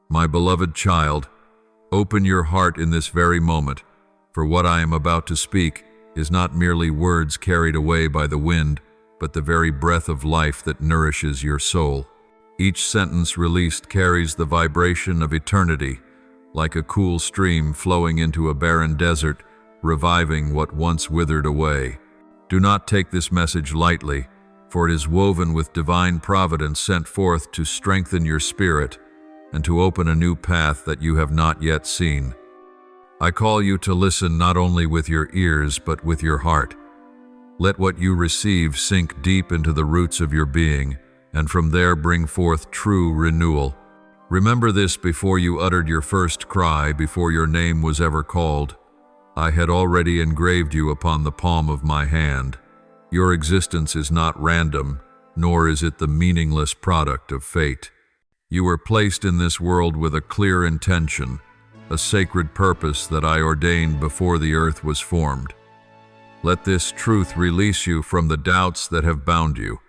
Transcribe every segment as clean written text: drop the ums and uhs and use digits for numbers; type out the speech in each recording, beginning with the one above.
My beloved child, open your heart in this very moment, for what I am about to speak is not merely words carried away by the wind, but the very breath of life that nourishes your soul. Each sentence released carries the vibration of eternity, like a cool stream flowing into a barren desert, reviving what once withered away. Do not take this message lightly, for it is woven with divine providence sent forth to strengthen your spirit and to open a new path that you have not yet seen. I call you to listen not only with your ears but with your heart. Let what you receive sink deep into the roots of your being, and from there bring forth true renewal. Remember this: before you uttered your first cry, before your name was ever called, I had already engraved you upon the palm of my hand. Your existence is not random, nor is it the meaningless product of fate. You were placed in this world with a clear intention, a sacred purpose that I ordained before the earth was formed. Let this truth release you from the doubts that have bound you.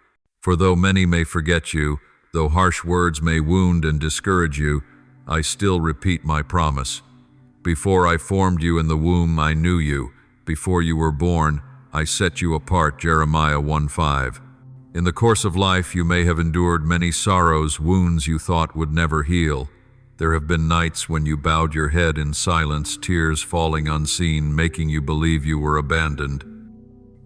For though many may forget you, though harsh words may wound and discourage you, I still repeat my promise. Before I formed you in the womb, I knew you. Before you were born, I set you apart, Jeremiah 1:5. In the course of life, you may have endured many sorrows, wounds you thought would never heal. There have been nights when you bowed your head in silence, tears falling unseen, making you believe you were abandoned.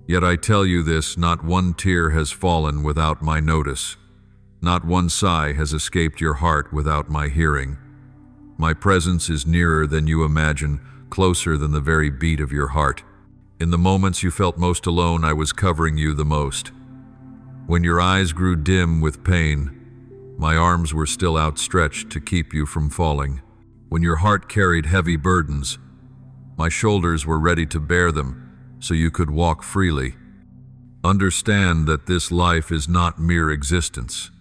Yet I tell you this: not one tear has fallen without my notice. Not one sigh has escaped your heart without my hearing. My presence is nearer than you imagine, closer than the very beat of your heart. In the moments you felt most alone, I was covering you the most. When your eyes grew dim with pain, my arms were still outstretched to keep you from falling. When your heart carried heavy burdens, my shoulders were ready to bear them so you could walk freely. Understand that this life is not mere existence.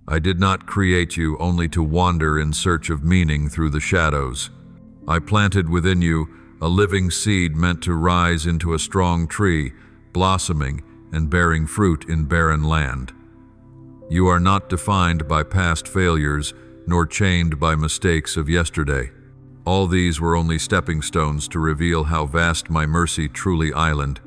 I did not create you only to wander in search of meaning through the shadows. I planted within you a living seed meant to rise into a strong tree, blossoming and bearing fruit in barren land. You are not defined by past failures, nor chained by mistakes of yesterday. All these were only stepping stones to reveal how vast my mercy truly island.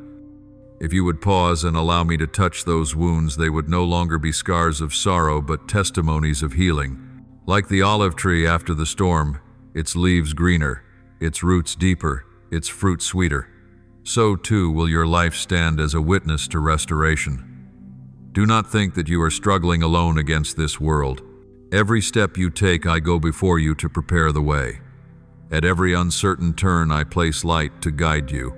If you would pause and allow me to touch those wounds, they would no longer be scars of sorrow, but testimonies of healing. Like the olive tree after the storm, its leaves greener, its roots deeper, its fruit sweeter. So too will your life stand as a witness to restoration. Do not think that you are struggling alone against this world. Every step you take, I go before you to prepare the way. At every uncertain turn, I place light to guide you.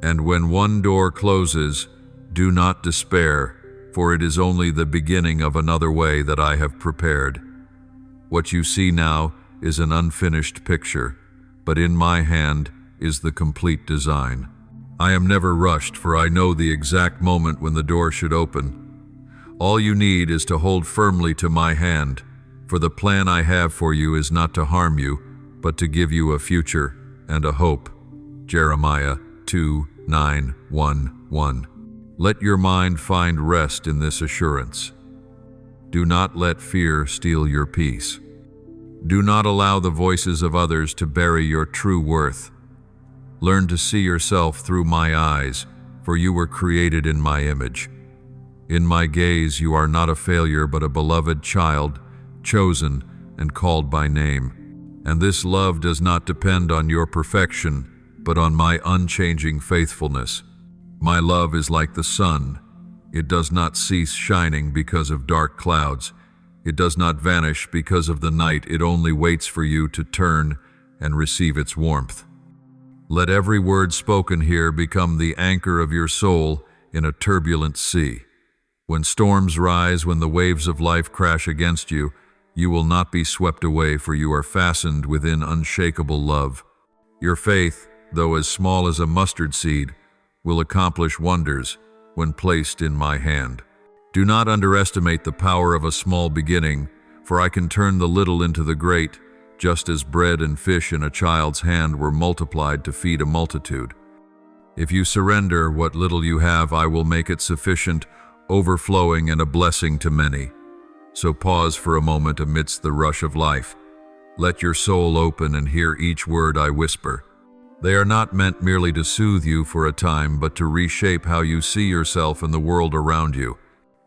And when one door closes, do not despair, for it is only the beginning of another way that I have prepared. What you see now is an unfinished picture, but in my hand is the complete design. I am never rushed, for I know the exact moment when the door should open. All you need is to hold firmly to my hand, for the plan I have for you is not to harm you, but to give you a future and a hope. Jeremiah 2:9-1-1. Let your mind find rest in this assurance. Do not let fear steal your peace. Do not allow the voices of others to bury your true worth. Learn to see yourself through my eyes, for you were created in my image. In my gaze, you are not a failure, but a beloved child, chosen and called by name. And this love does not depend on your perfection, but on my unchanging faithfulness. My love is like the sun. It does not cease shining because of dark clouds. It does not vanish because of the night. It only waits for you to turn and receive its warmth. Let every word spoken here become the anchor of your soul in a turbulent sea. When storms rise, when the waves of life crash against you, you will not be swept away, for you are fastened within unshakable love. Your faith, though as small as a mustard seed, will accomplish wonders when placed in my hand. Do not underestimate the power of a small beginning, for I can turn the little into the great, just as bread and fish in a child's hand were multiplied to feed a multitude. If you surrender what little you have, I will make it sufficient, overflowing and a blessing to many. So pause for a moment amidst the rush of life. Let your soul open and hear each word I whisper. They are not meant merely to soothe you for a time, but to reshape how you see yourself and the world around you.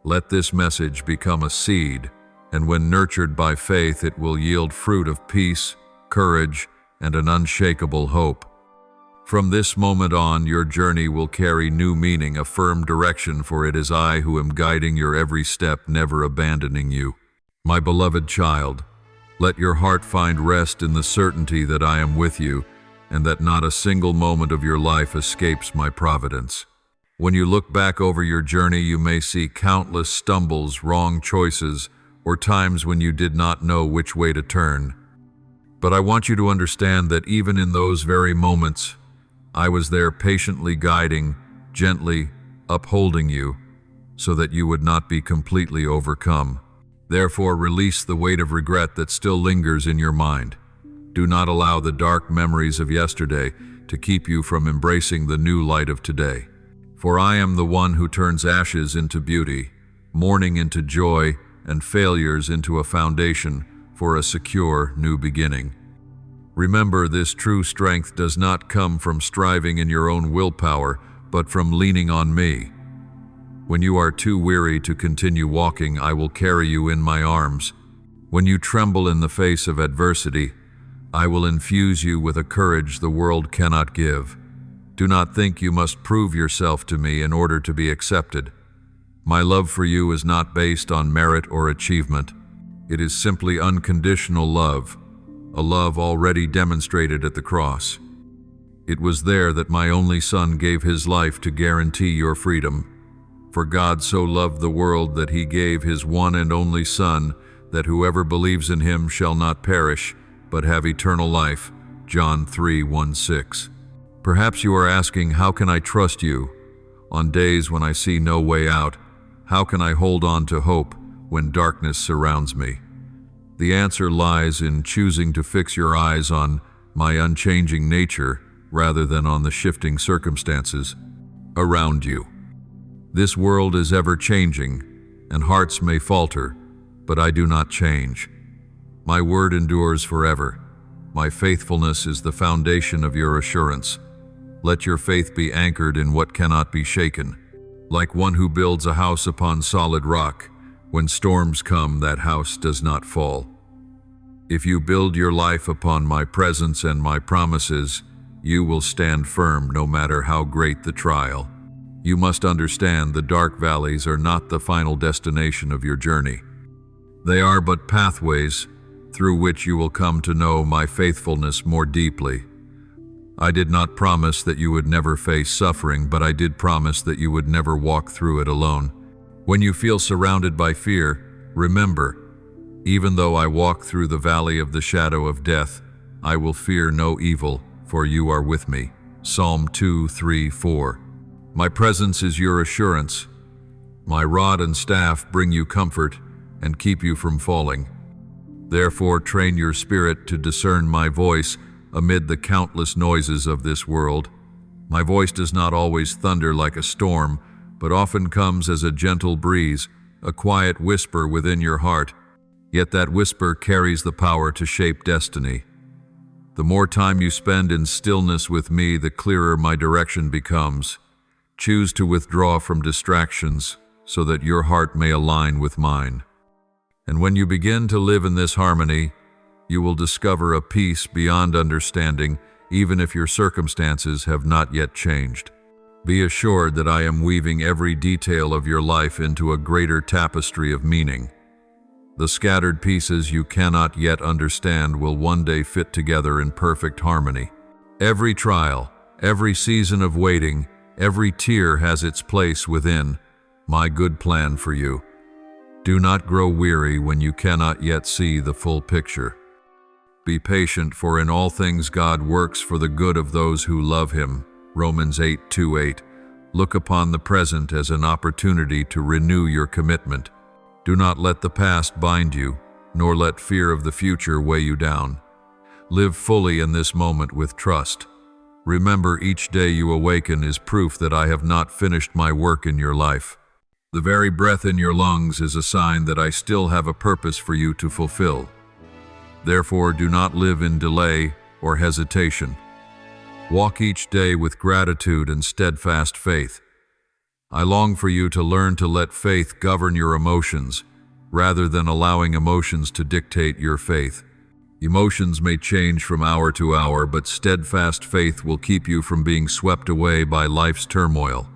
Let this message become a seed, and when nurtured by faith, it will yield fruit of peace, courage, and an unshakable hope. From this moment on, your journey will carry new meaning, a firm direction, for it is I who am guiding your every step, never abandoning you. My beloved child, let your heart find rest in the certainty that I am with you, and that not a single moment of your life escapes my providence. When you look back over your journey, you may see countless stumbles, wrong choices, or times when you did not know which way to turn. But I want you to understand that even in those very moments, I was there patiently guiding, gently upholding you, so that you would not be completely overcome. Therefore, release the weight of regret that still lingers in your mind. Do not allow the dark memories of yesterday to keep you from embracing the new light of today. For I am the one who turns ashes into beauty, mourning into joy, and failures into a foundation for a secure new beginning. Remember, this true strength does not come from striving in your own willpower, but from leaning on me. When you are too weary to continue walking, I will carry you in my arms. When you tremble in the face of adversity, I will infuse you with a courage the world cannot give. Do not think you must prove yourself to me in order to be accepted. My love for you is not based on merit or achievement. It is simply unconditional love, a love already demonstrated at the cross. It was there that my only Son gave his life to guarantee your freedom. For God so loved the world that he gave his one and only Son, that whoever believes in him shall not perish, but have eternal life. John 3:16. Perhaps you are asking, how can I trust you? On days when I see no way out, how can I hold on to hope when darkness surrounds me? The answer lies in choosing to fix your eyes on my unchanging nature rather than on the shifting circumstances around you. This world is ever changing, and hearts may falter, but I do not change. My word endures forever. My faithfulness is the foundation of your assurance. Let your faith be anchored in what cannot be shaken. Like one who builds a house upon solid rock, when storms come, that house does not fall. If you build your life upon my presence and my promises, you will stand firm no matter how great the trial. You must understand the dark valleys are not the final destination of your journey. They are but pathways through which you will come to know my faithfulness more deeply. I did not promise that you would never face suffering, but I did promise that you would never walk through it alone. When you feel surrounded by fear, remember, even though I walk through the valley of the shadow of death, I will fear no evil, for you are with me. Psalm 2:3-4. My presence is your assurance. My rod and staff bring you comfort and keep you from falling. Therefore, train your spirit to discern my voice amid the countless noises of this world. My voice does not always thunder like a storm, but often comes as a gentle breeze, a quiet whisper within your heart. Yet that whisper carries the power to shape destiny. The more time you spend in stillness with me, the clearer my direction becomes. Choose to withdraw from distractions so that your heart may align with mine. And when you begin to live in this harmony, you will discover a peace beyond understanding, even if your circumstances have not yet changed. Be assured that I am weaving every detail of your life into a greater tapestry of meaning. The scattered pieces you cannot yet understand will one day fit together in perfect harmony. Every trial, every season of waiting, every tear has its place within my good plan for you. Do not grow weary when you cannot yet see the full picture. Be patient, for in all things God works for the good of those who love him. Romans 8:2-8. Look upon the present as an opportunity to renew your commitment. Do not let the past bind you, nor let fear of the future weigh you down. Live fully in this moment with trust. Remember, each day you awaken is proof that I have not finished my work in your life. The very breath in your lungs is a sign that I still have a purpose for you to fulfill. Therefore, do not live in delay or hesitation. Walk each day with gratitude and steadfast faith. I long for you to learn to let faith govern your emotions, rather than allowing emotions to dictate your faith. Emotions may change from hour to hour, but steadfast faith will keep you from being swept away by life's turmoil.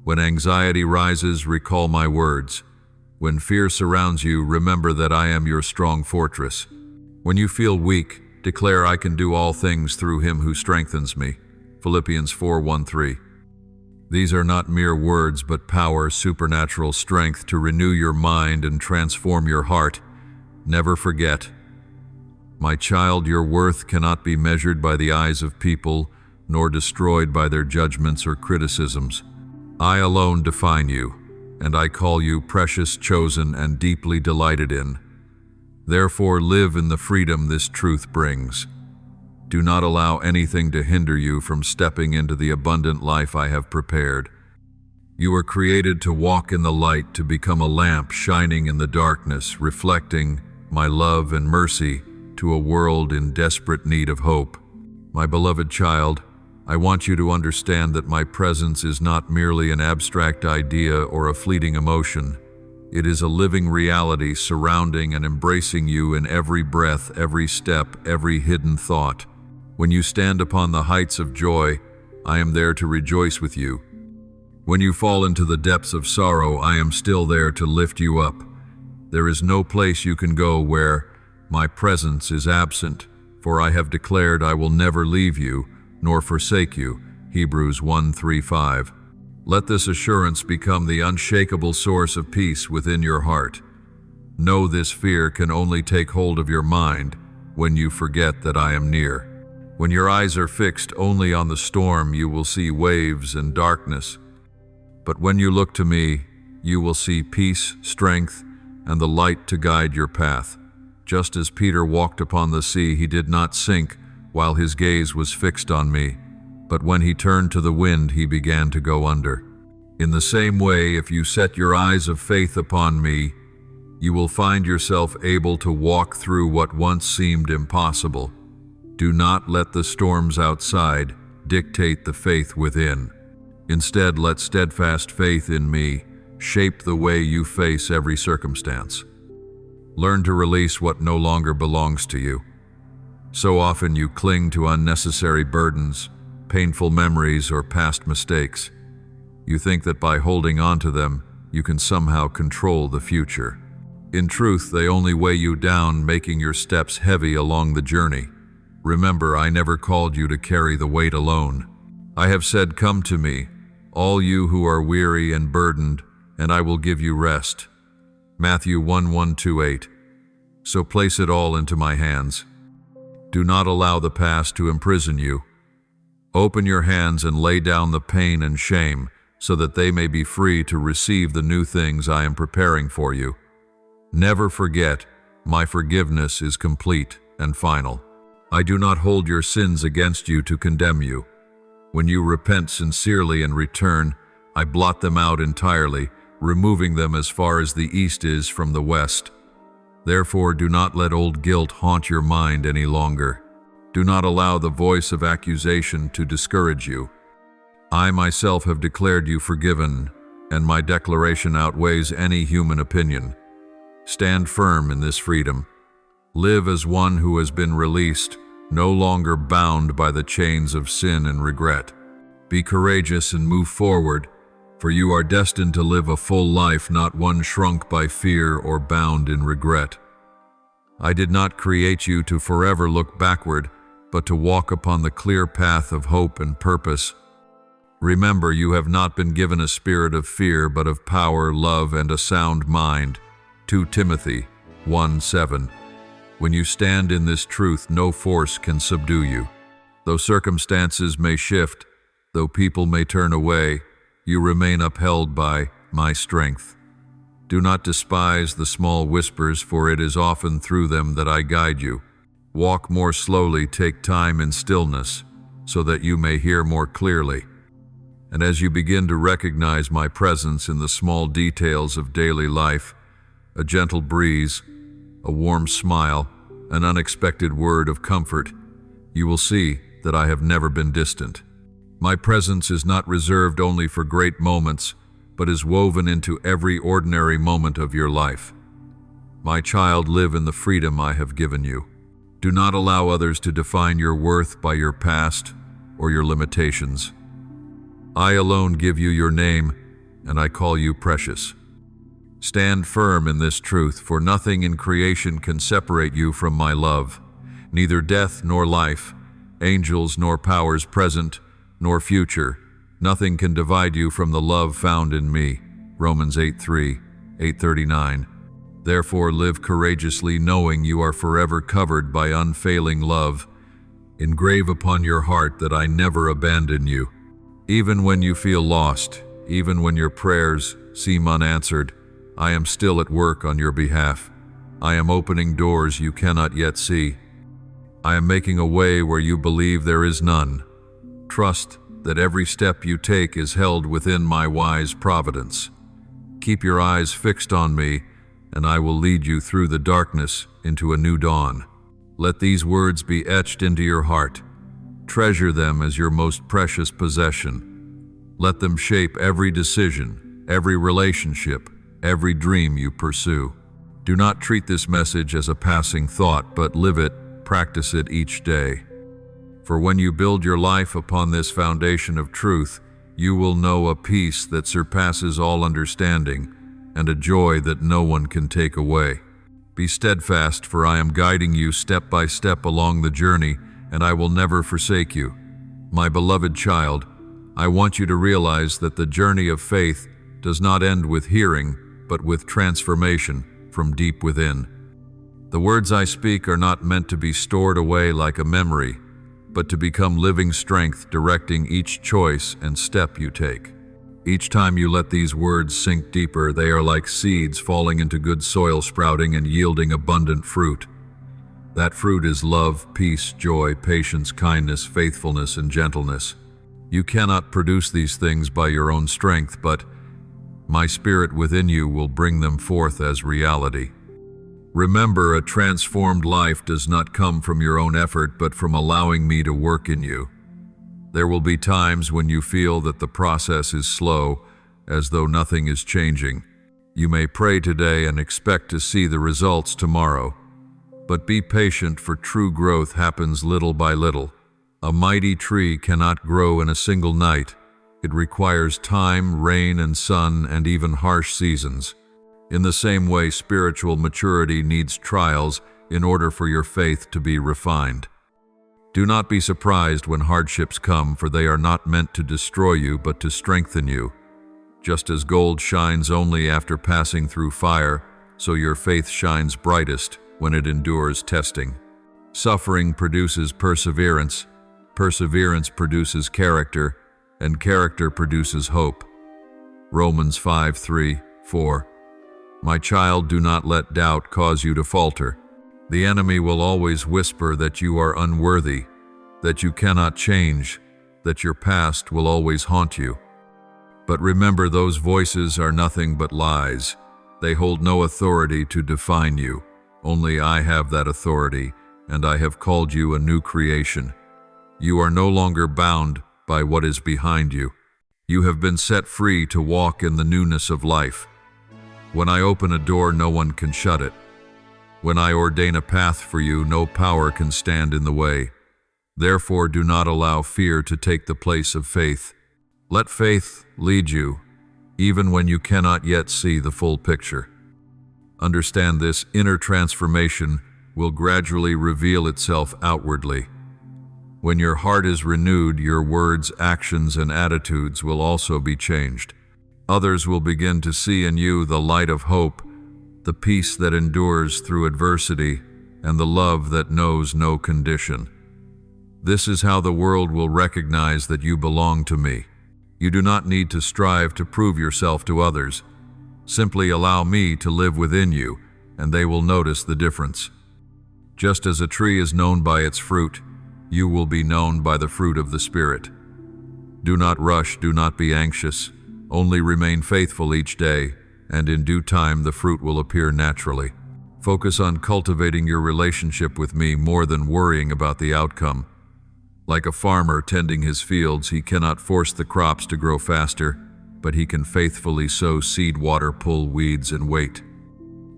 When anxiety rises, recall my words. When fear surrounds you, remember that I am your strong fortress. When you feel weak, declare I can do all things through him who strengthens me. Philippians 4:1-3. These are not mere words, but power, supernatural strength to renew your mind and transform your heart. Never forget, my child, your worth cannot be measured by the eyes of people, nor destroyed by their judgments or criticisms. I alone define you, and I call you precious, chosen, and deeply delighted in. Therefore, live in the freedom this truth brings. Do not allow anything to hinder you from stepping into the abundant life I have prepared. You were created to walk in the light, to become a lamp shining in the darkness, reflecting my love and mercy to a world in desperate need of hope. My beloved child, I want you to understand that my presence is not merely an abstract idea or a fleeting emotion. It is a living reality surrounding and embracing you in every breath, every step, every hidden thought. When you stand upon the heights of joy, I am there to rejoice with you. When you fall into the depths of sorrow, I am still there to lift you up. There is no place you can go where my presence is absent, for I have declared I will never leave you nor forsake you. Hebrews 1:3-5. Let this assurance become the unshakable source of peace within your heart. Know this fear can only take hold of your mind when you forget that I am near. When your eyes are fixed only on the storm, you will see waves and darkness. But when you look to me, you will see peace, strength, and the light to guide your path. Just as Peter walked upon the sea, he did not sink while his gaze was fixed on me, but when he turned to the wind, he began to go under. In the same way, if you set your eyes of faith upon me, you will find yourself able to walk through what once seemed impossible. Do not let the storms outside dictate the faith within. Instead, let steadfast faith in me shape the way you face every circumstance. Learn to release what no longer belongs to you. So often you cling to unnecessary burdens, painful memories, or past mistakes. You think that by holding on to them, you can somehow control the future. In truth, they only weigh you down, making your steps heavy along the journey. Remember, I never called you to carry the weight alone. I have said, "Come to me, all you who are weary and burdened, and I will give you rest." Matthew 1:1-8. So place it all into my hands. Do not allow the past to imprison you. Open your hands and lay down the pain and shame, so that they may be free to receive the new things I am preparing for you. Never forget, my forgiveness is complete and final. I do not hold your sins against you to condemn you. When you repent sincerely and return, I blot them out entirely, removing them as far as the east is from the west. Therefore, do not let old guilt haunt your mind any longer. Do not allow the voice of accusation to discourage you. I myself have declared you forgiven, and my declaration outweighs any human opinion. Stand firm in this freedom. Live as one who has been released, no longer bound by the chains of sin and regret. Be courageous and move forward, for you are destined to live a full life, not one shrunk by fear or bound in regret. I did not create you to forever look backward, but to walk upon the clear path of hope and purpose. Remember, you have not been given a spirit of fear, but of power, love, and a sound mind. 2 Timothy 1:7. When you stand in this truth, no force can subdue you. Though circumstances may shift, though people may turn away, you remain upheld by my strength. Do not despise the small whispers, for it is often through them that I guide you. Walk more slowly, take time in stillness, so that you may hear more clearly. And as you begin to recognize my presence in the small details of daily life, a gentle breeze, a warm smile, an unexpected word of comfort, you will see that I have never been distant. My presence is not reserved only for great moments, but is woven into every ordinary moment of your life. My child, live in the freedom I have given you. Do not allow others to define your worth by your past or your limitations. I alone give you your name, and I call you precious. Stand firm in this truth, for nothing in creation can separate you from my love. Neither death nor life, angels nor powers present nor future, nothing can divide you from the love found in me. Romans 8:3, 8:39. Therefore live courageously, knowing you are forever covered by unfailing love. Engrave upon your heart that I never abandon you. Even when you feel lost, even when your prayers seem unanswered, I am still at work on your behalf. I am opening doors you cannot yet see. I am making a way where you believe there is none. Trust that every step you take is held within my wise providence. Keep your eyes fixed on me, and I will lead you through the darkness into a new dawn. Let these words be etched into your heart. Treasure them as your most precious possession. Let them shape every decision, every relationship, every dream you pursue. Do not treat this message as a passing thought, but live it, practice it each day. For when you build your life upon this foundation of truth, you will know a peace that surpasses all understanding and a joy that no one can take away. Be steadfast, for I am guiding you step by step along the journey, and I will never forsake you. My beloved child, I want you to realize that the journey of faith does not end with hearing, but with transformation from deep within. The words I speak are not meant to be stored away like a memory, but to become living strength directing each choice and step you take. Each time you let these words sink deeper, they are like seeds falling into good soil, sprouting and yielding abundant fruit. That fruit is love, peace, joy, patience, kindness, faithfulness, and gentleness. You cannot produce these things by your own strength, but my Spirit within you will bring them forth as reality. Remember, a transformed life does not come from your own effort, but from allowing me to work in you. There will be times when you feel that the process is slow, as though nothing is changing. You may pray today and expect to see the results tomorrow. But be patient, for true growth happens little by little. A mighty tree cannot grow in a single night. It requires time, rain and sun, and even harsh seasons. In the same way, spiritual maturity needs trials in order for your faith to be refined. Do not be surprised when hardships come, for they are not meant to destroy you, but to strengthen you. Just as gold shines only after passing through fire, so your faith shines brightest when it endures testing. Suffering produces perseverance, perseverance produces character, and character produces hope. Romans 5:3-4. My child, do not let doubt cause you to falter. The enemy will always whisper that you are unworthy, that you cannot change, that your past will always haunt you. But remember, those voices are nothing but lies. They hold no authority to define you. Only I have that authority, and I have called you a new creation. You are no longer bound by what is behind you. You have been set free to walk in the newness of life. When I open a door, no one can shut it. When I ordain a path for you, no power can stand in the way. Therefore, do not allow fear to take the place of faith. Let faith lead you, even when you cannot yet see the full picture. Understand this: inner transformation will gradually reveal itself outwardly. When your heart is renewed, your words, actions, and attitudes will also be changed. Others will begin to see in you the light of hope, the peace that endures through adversity, and the love that knows no condition. This is how the world will recognize that you belong to me. You do not need to strive to prove yourself to others. Simply allow me to live within you, and they will notice the difference. Just as a tree is known by its fruit, you will be known by the fruit of the Spirit. Do not rush, do not be anxious. Only remain faithful each day, and in due time the fruit will appear naturally. Focus on cultivating your relationship with me more than worrying about the outcome. Like a farmer tending his fields, he cannot force the crops to grow faster, but he can faithfully sow seed, water, pull weeds, and wait.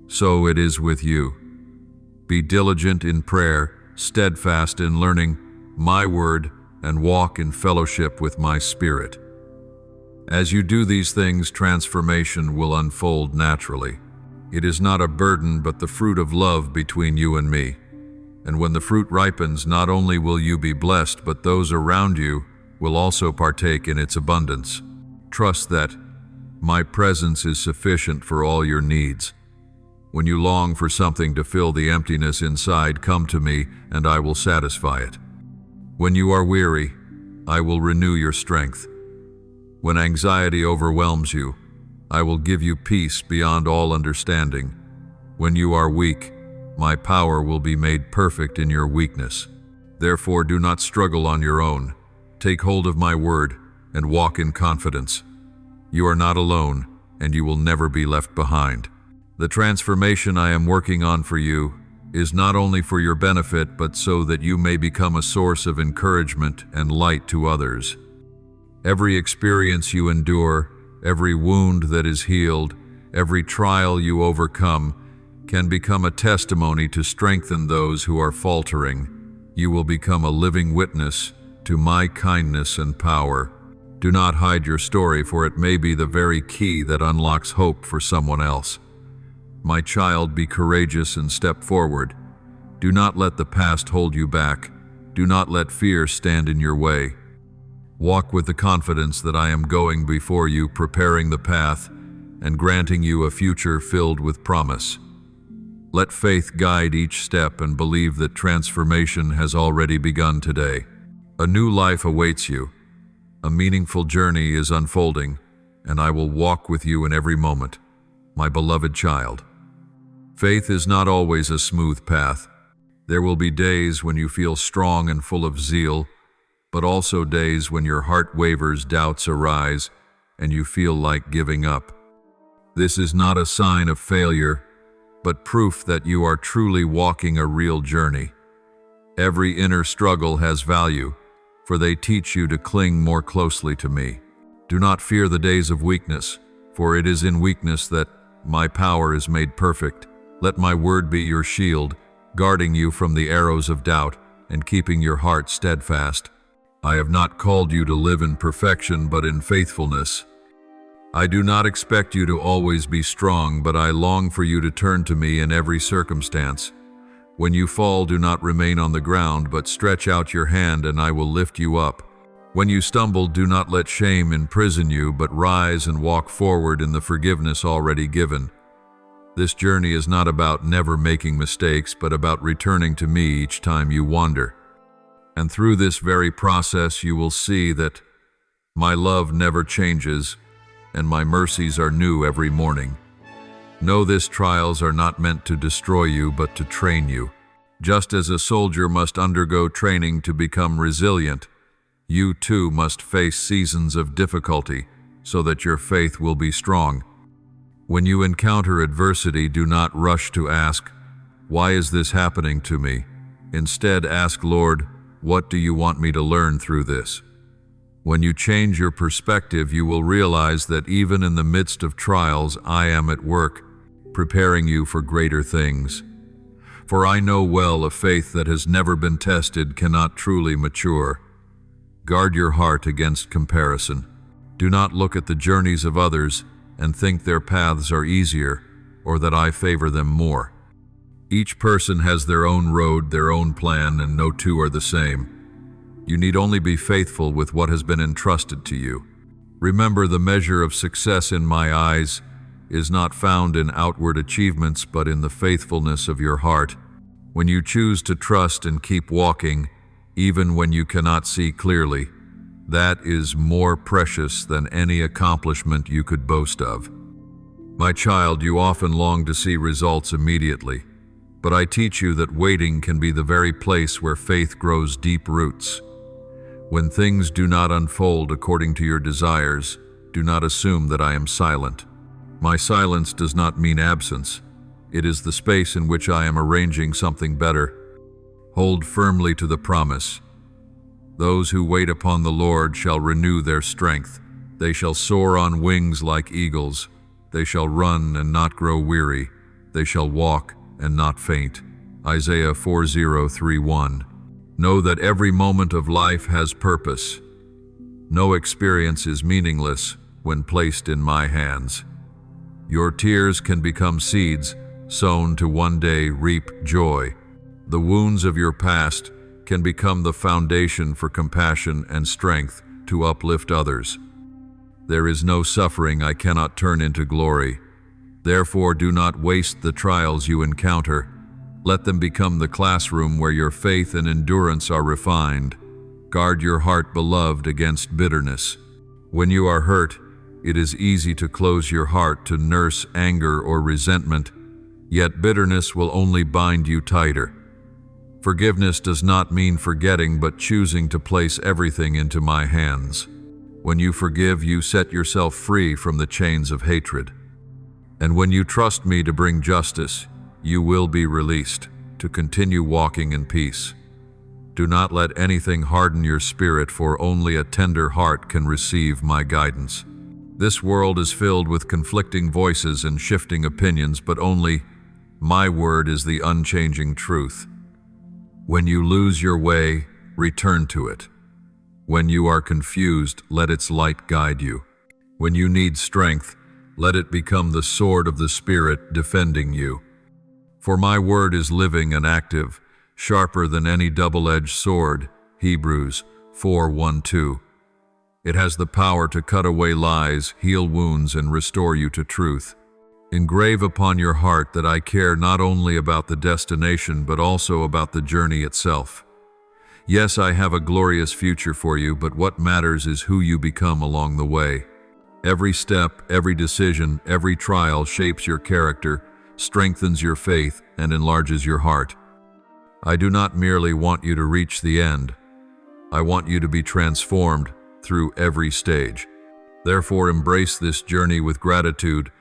So it is with you. Be diligent in prayer, steadfast in learning my word, and walk in fellowship with my Spirit. As you do these things, transformation will unfold naturally. It is not a burden, but the fruit of love between you and me. And when the fruit ripens, not only will you be blessed, but those around you will also partake in its abundance. Trust that my presence is sufficient for all your needs. When you long for something to fill the emptiness inside, come to me, and I will satisfy it. When you are weary, I will renew your strength. When anxiety overwhelms you, I will give you peace beyond all understanding. When you are weak, my power will be made perfect in your weakness. Therefore, do not struggle on your own. Take hold of my word and walk in confidence. You are not alone, and you will never be left behind. The transformation I am working on for you is not only for your benefit, but so that you may become a source of encouragement and light to others. Every experience you endure, every wound that is healed, every trial you overcome, can become a testimony to strengthen those who are faltering. You will become a living witness to my kindness and power. Do not hide your story, for it may be the very key that unlocks hope for someone else. My child, be courageous and step forward. Do not let the past hold you back. Do not let fear stand in your way. Walk with the confidence that I am going before you, preparing the path and granting you a future filled with promise. Let faith guide each step and believe that transformation has already begun today. A new life awaits you. A meaningful journey is unfolding, and I will walk with you in every moment, my beloved child. Faith is not always a smooth path. There will be days when you feel strong and full of zeal, but also days when your heart wavers, doubts arise, and you feel like giving up. This is not a sign of failure, but proof that you are truly walking a real journey. Every inner struggle has value, for they teach you to cling more closely to me. Do not fear the days of weakness, for it is in weakness that my power is made perfect. Let my word be your shield, guarding you from the arrows of doubt and keeping your heart steadfast. I have not called you to live in perfection, but in faithfulness. I do not expect you to always be strong, but I long for you to turn to me in every circumstance. When you fall, do not remain on the ground, but stretch out your hand and I will lift you up. When you stumble, do not let shame imprison you, but rise and walk forward in the forgiveness already given. This journey is not about never making mistakes, but about returning to me each time you wander. And through this very process, you will see that my love never changes, and my mercies are new every morning. Know this: trials are not meant to destroy you, but to train you. Just as a soldier must undergo training to become resilient, you too must face seasons of difficulty so that your faith will be strong. When you encounter adversity, do not rush to ask, "Why is this happening to me?" Instead, ask, "Lord, what do you want me to learn through this?" When you change your perspective, you will realize that even in the midst of trials, I am at work, preparing you for greater things. For I know well a faith that has never been tested cannot truly mature. Guard your heart against comparison. Do not look at the journeys of others and think their paths are easier or that I favor them more. Each person has their own road, their own plan, and no two are the same. You need only be faithful with what has been entrusted to you. Remember, the measure of success in my eyes is not found in outward achievements, but in the faithfulness of your heart. When you choose to trust and keep walking, even when you cannot see clearly, that is more precious than any accomplishment you could boast of. My child, you often long to see results immediately, but I teach you that waiting can be the very place where faith grows deep roots. When things do not unfold according to your desires, do not assume that I am silent. My silence does not mean absence. It is the space in which I am arranging something better. Hold firmly to the promise. Those who wait upon the Lord shall renew their strength. They shall soar on wings like eagles. They shall run and not grow weary. They shall walk and not faint. Isaiah 40:31. Know that every moment of life has purpose. No experience is meaningless when placed in my hands. Your tears can become seeds sown to one day reap joy. The wounds of your past can become the foundation for compassion and strength to uplift others. There is no suffering I cannot turn into glory. Therefore, do not waste the trials you encounter. Let them become the classroom where your faith and endurance are refined. Guard your heart, beloved, against bitterness. When you are hurt, it is easy to close your heart to nurse anger or resentment, yet bitterness will only bind you tighter. Forgiveness does not mean forgetting, but choosing to place everything into my hands. When you forgive, you set yourself free from the chains of hatred. And when you trust me to bring justice, you will be released to continue walking in peace. Do not let anything harden your spirit, for only a tender heart can receive my guidance. This world is filled with conflicting voices and shifting opinions, but only my word is the unchanging truth. When you lose your way, return to it. When you are confused, let its light guide you. When you need strength, let it become the sword of the Spirit defending you. For my word is living and active, sharper than any double-edged sword. Hebrews 4:1-2. It has the power to cut away lies, heal wounds, and restore you to truth. Engrave upon your heart that I care not only about the destination, but also about the journey itself. Yes, I have a glorious future for you, but what matters is who you become along the way. Every step, every decision, every trial shapes your character, strengthens your faith, and enlarges your heart. I do not merely want you to reach the end. I want you to be transformed through every stage. Therefore, embrace this journey with gratitude,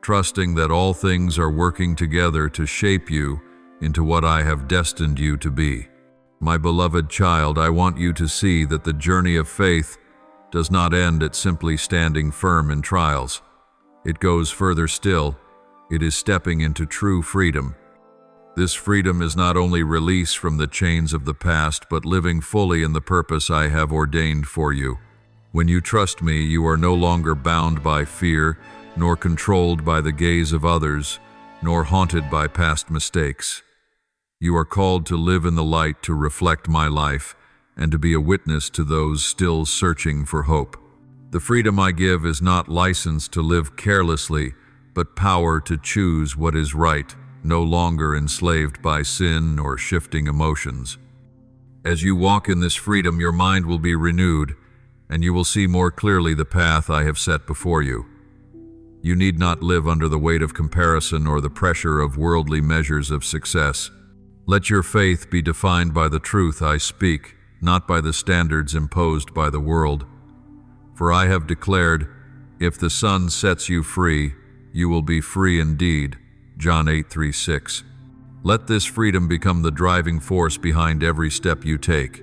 trusting that all things are working together to shape you into what I have destined you to be. My beloved child, I want you to see that the journey of faith does not end at simply standing firm in trials. It goes further still. It is stepping into true freedom. This freedom is not only release from the chains of the past, but living fully in the purpose I have ordained for you. When you trust me, you are no longer bound by fear, nor controlled by the gaze of others, nor haunted by past mistakes. You are called to live in the light, to reflect my life, and to be a witness to those still searching for hope. The freedom I give is not license to live carelessly, but power to choose what is right, no longer enslaved by sin or shifting emotions. As you walk in this freedom, your mind will be renewed, and you will see more clearly the path I have set before you. You need not live under the weight of comparison or the pressure of worldly measures of success. Let your faith be defined by the truth I speak, not by the standards imposed by the world. For I have declared, if the Son sets you free, you will be free indeed. John 8:3-6. Let this freedom become the driving force behind every step you take.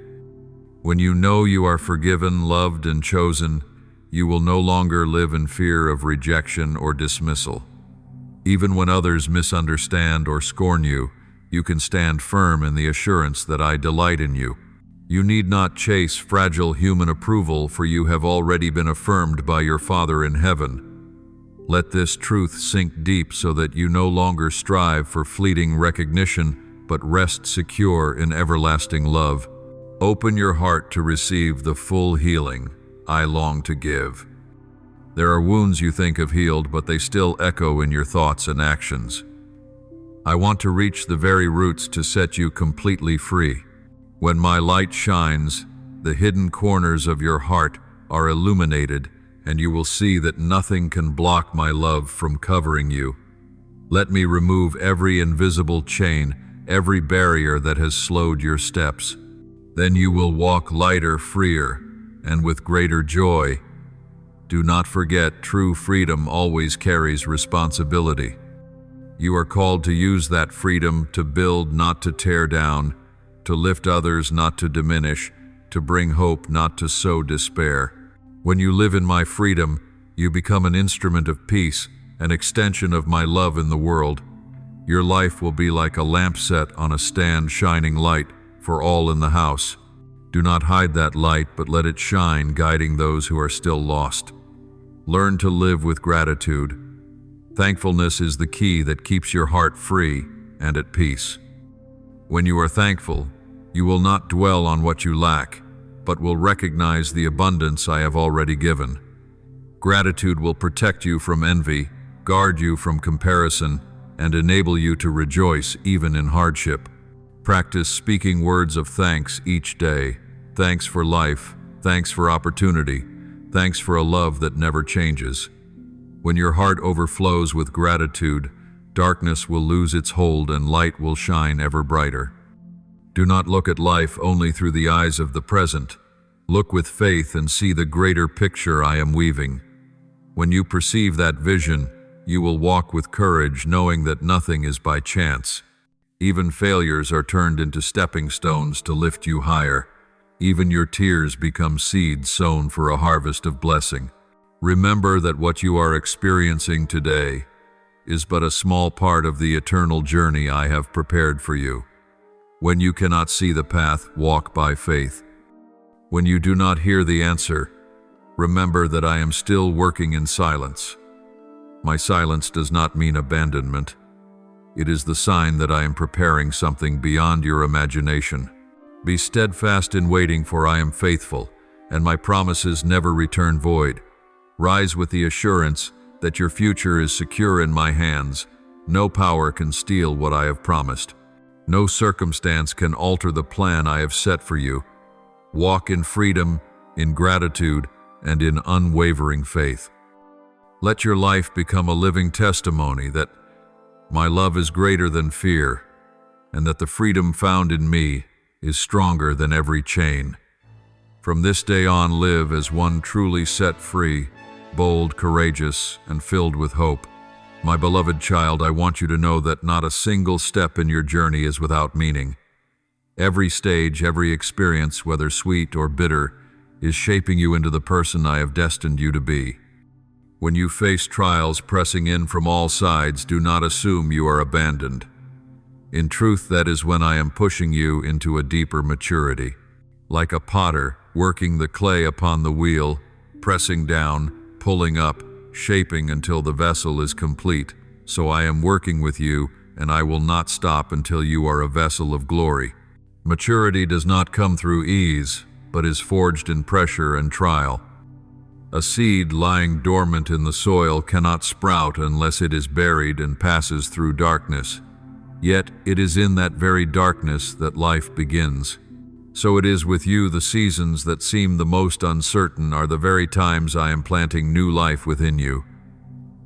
When you know you are forgiven, loved, and chosen, you will no longer live in fear of rejection or dismissal. Even when others misunderstand or scorn you, you can stand firm in the assurance that I delight in you. You need not chase fragile human approval, for you have already been affirmed by your Father in heaven. Let this truth sink deep so that you no longer strive for fleeting recognition, but rest secure in everlasting love. Open your heart to receive the full healing I long to give. There are wounds you think have healed, but they still echo in your thoughts and actions. I want to reach the very roots to set you completely free. When my light shines, the hidden corners of your heart are illuminated, and you will see that nothing can block my love from covering you. Let me remove every invisible chain, every barrier that has slowed your steps. Then you will walk lighter, freer, and with greater joy. Do not forget, true freedom always carries responsibility. You are called to use that freedom to build, not to tear down, to lift others, not to diminish, to bring hope, not to sow despair. When you live in my freedom, you become an instrument of peace, an extension of my love in the world. Your life will be like a lamp set on a stand, shining light for all in the house. Do not hide that light, but let it shine, guiding those who are still lost. Learn to live with gratitude. Thankfulness is the key that keeps your heart free and at peace. When you are thankful, you will not dwell on what you lack, but will recognize the abundance I have already given. Gratitude will protect you from envy, guard you from comparison, and enable you to rejoice even in hardship. Practice speaking words of thanks each day. Thanks for life, thanks for opportunity, thanks for a love that never changes. When your heart overflows with gratitude, darkness will lose its hold and light will shine ever brighter. Do not look at life only through the eyes of the present. Look with faith and see the greater picture I am weaving. When you perceive that vision, you will walk with courage, knowing that nothing is by chance. Even failures are turned into stepping stones to lift you higher. Even your tears become seeds sown for a harvest of blessing. Remember that what you are experiencing today is but a small part of the eternal journey I have prepared for you. When you cannot see the path, walk by faith. When you do not hear the answer, remember that I am still working in silence. My silence does not mean abandonment. It is the sign that I am preparing something beyond your imagination. Be steadfast in waiting, for I am faithful, and my promises never return void. Rise with the assurance that your future is secure in my hands. No power can steal what I have promised. No circumstance can alter the plan I have set for you. Walk in freedom, in gratitude, and in unwavering faith. Let your life become a living testimony that my love is greater than fear, and that the freedom found in me is stronger than every chain. From this day on, live as one truly set free, bold, courageous, and filled with hope. My beloved child, I want you to know that not a single step in your journey is without meaning. Every stage, every experience, whether sweet or bitter, is shaping you into the person I have destined you to be. When you face trials pressing in from all sides, do not assume you are abandoned. In truth, that is when I am pushing you into a deeper maturity. Like a potter working the clay upon the wheel, pressing down, pulling up, shaping until the vessel is complete, so I am working with you, and I will not stop until you are a vessel of glory. Maturity does not come through ease, but is forged in pressure and trial. A seed lying dormant in the soil cannot sprout unless it is buried and passes through darkness. Yet it is in that very darkness that life begins. So it is with you. The seasons that seem the most uncertain are the very times I am planting new life within you.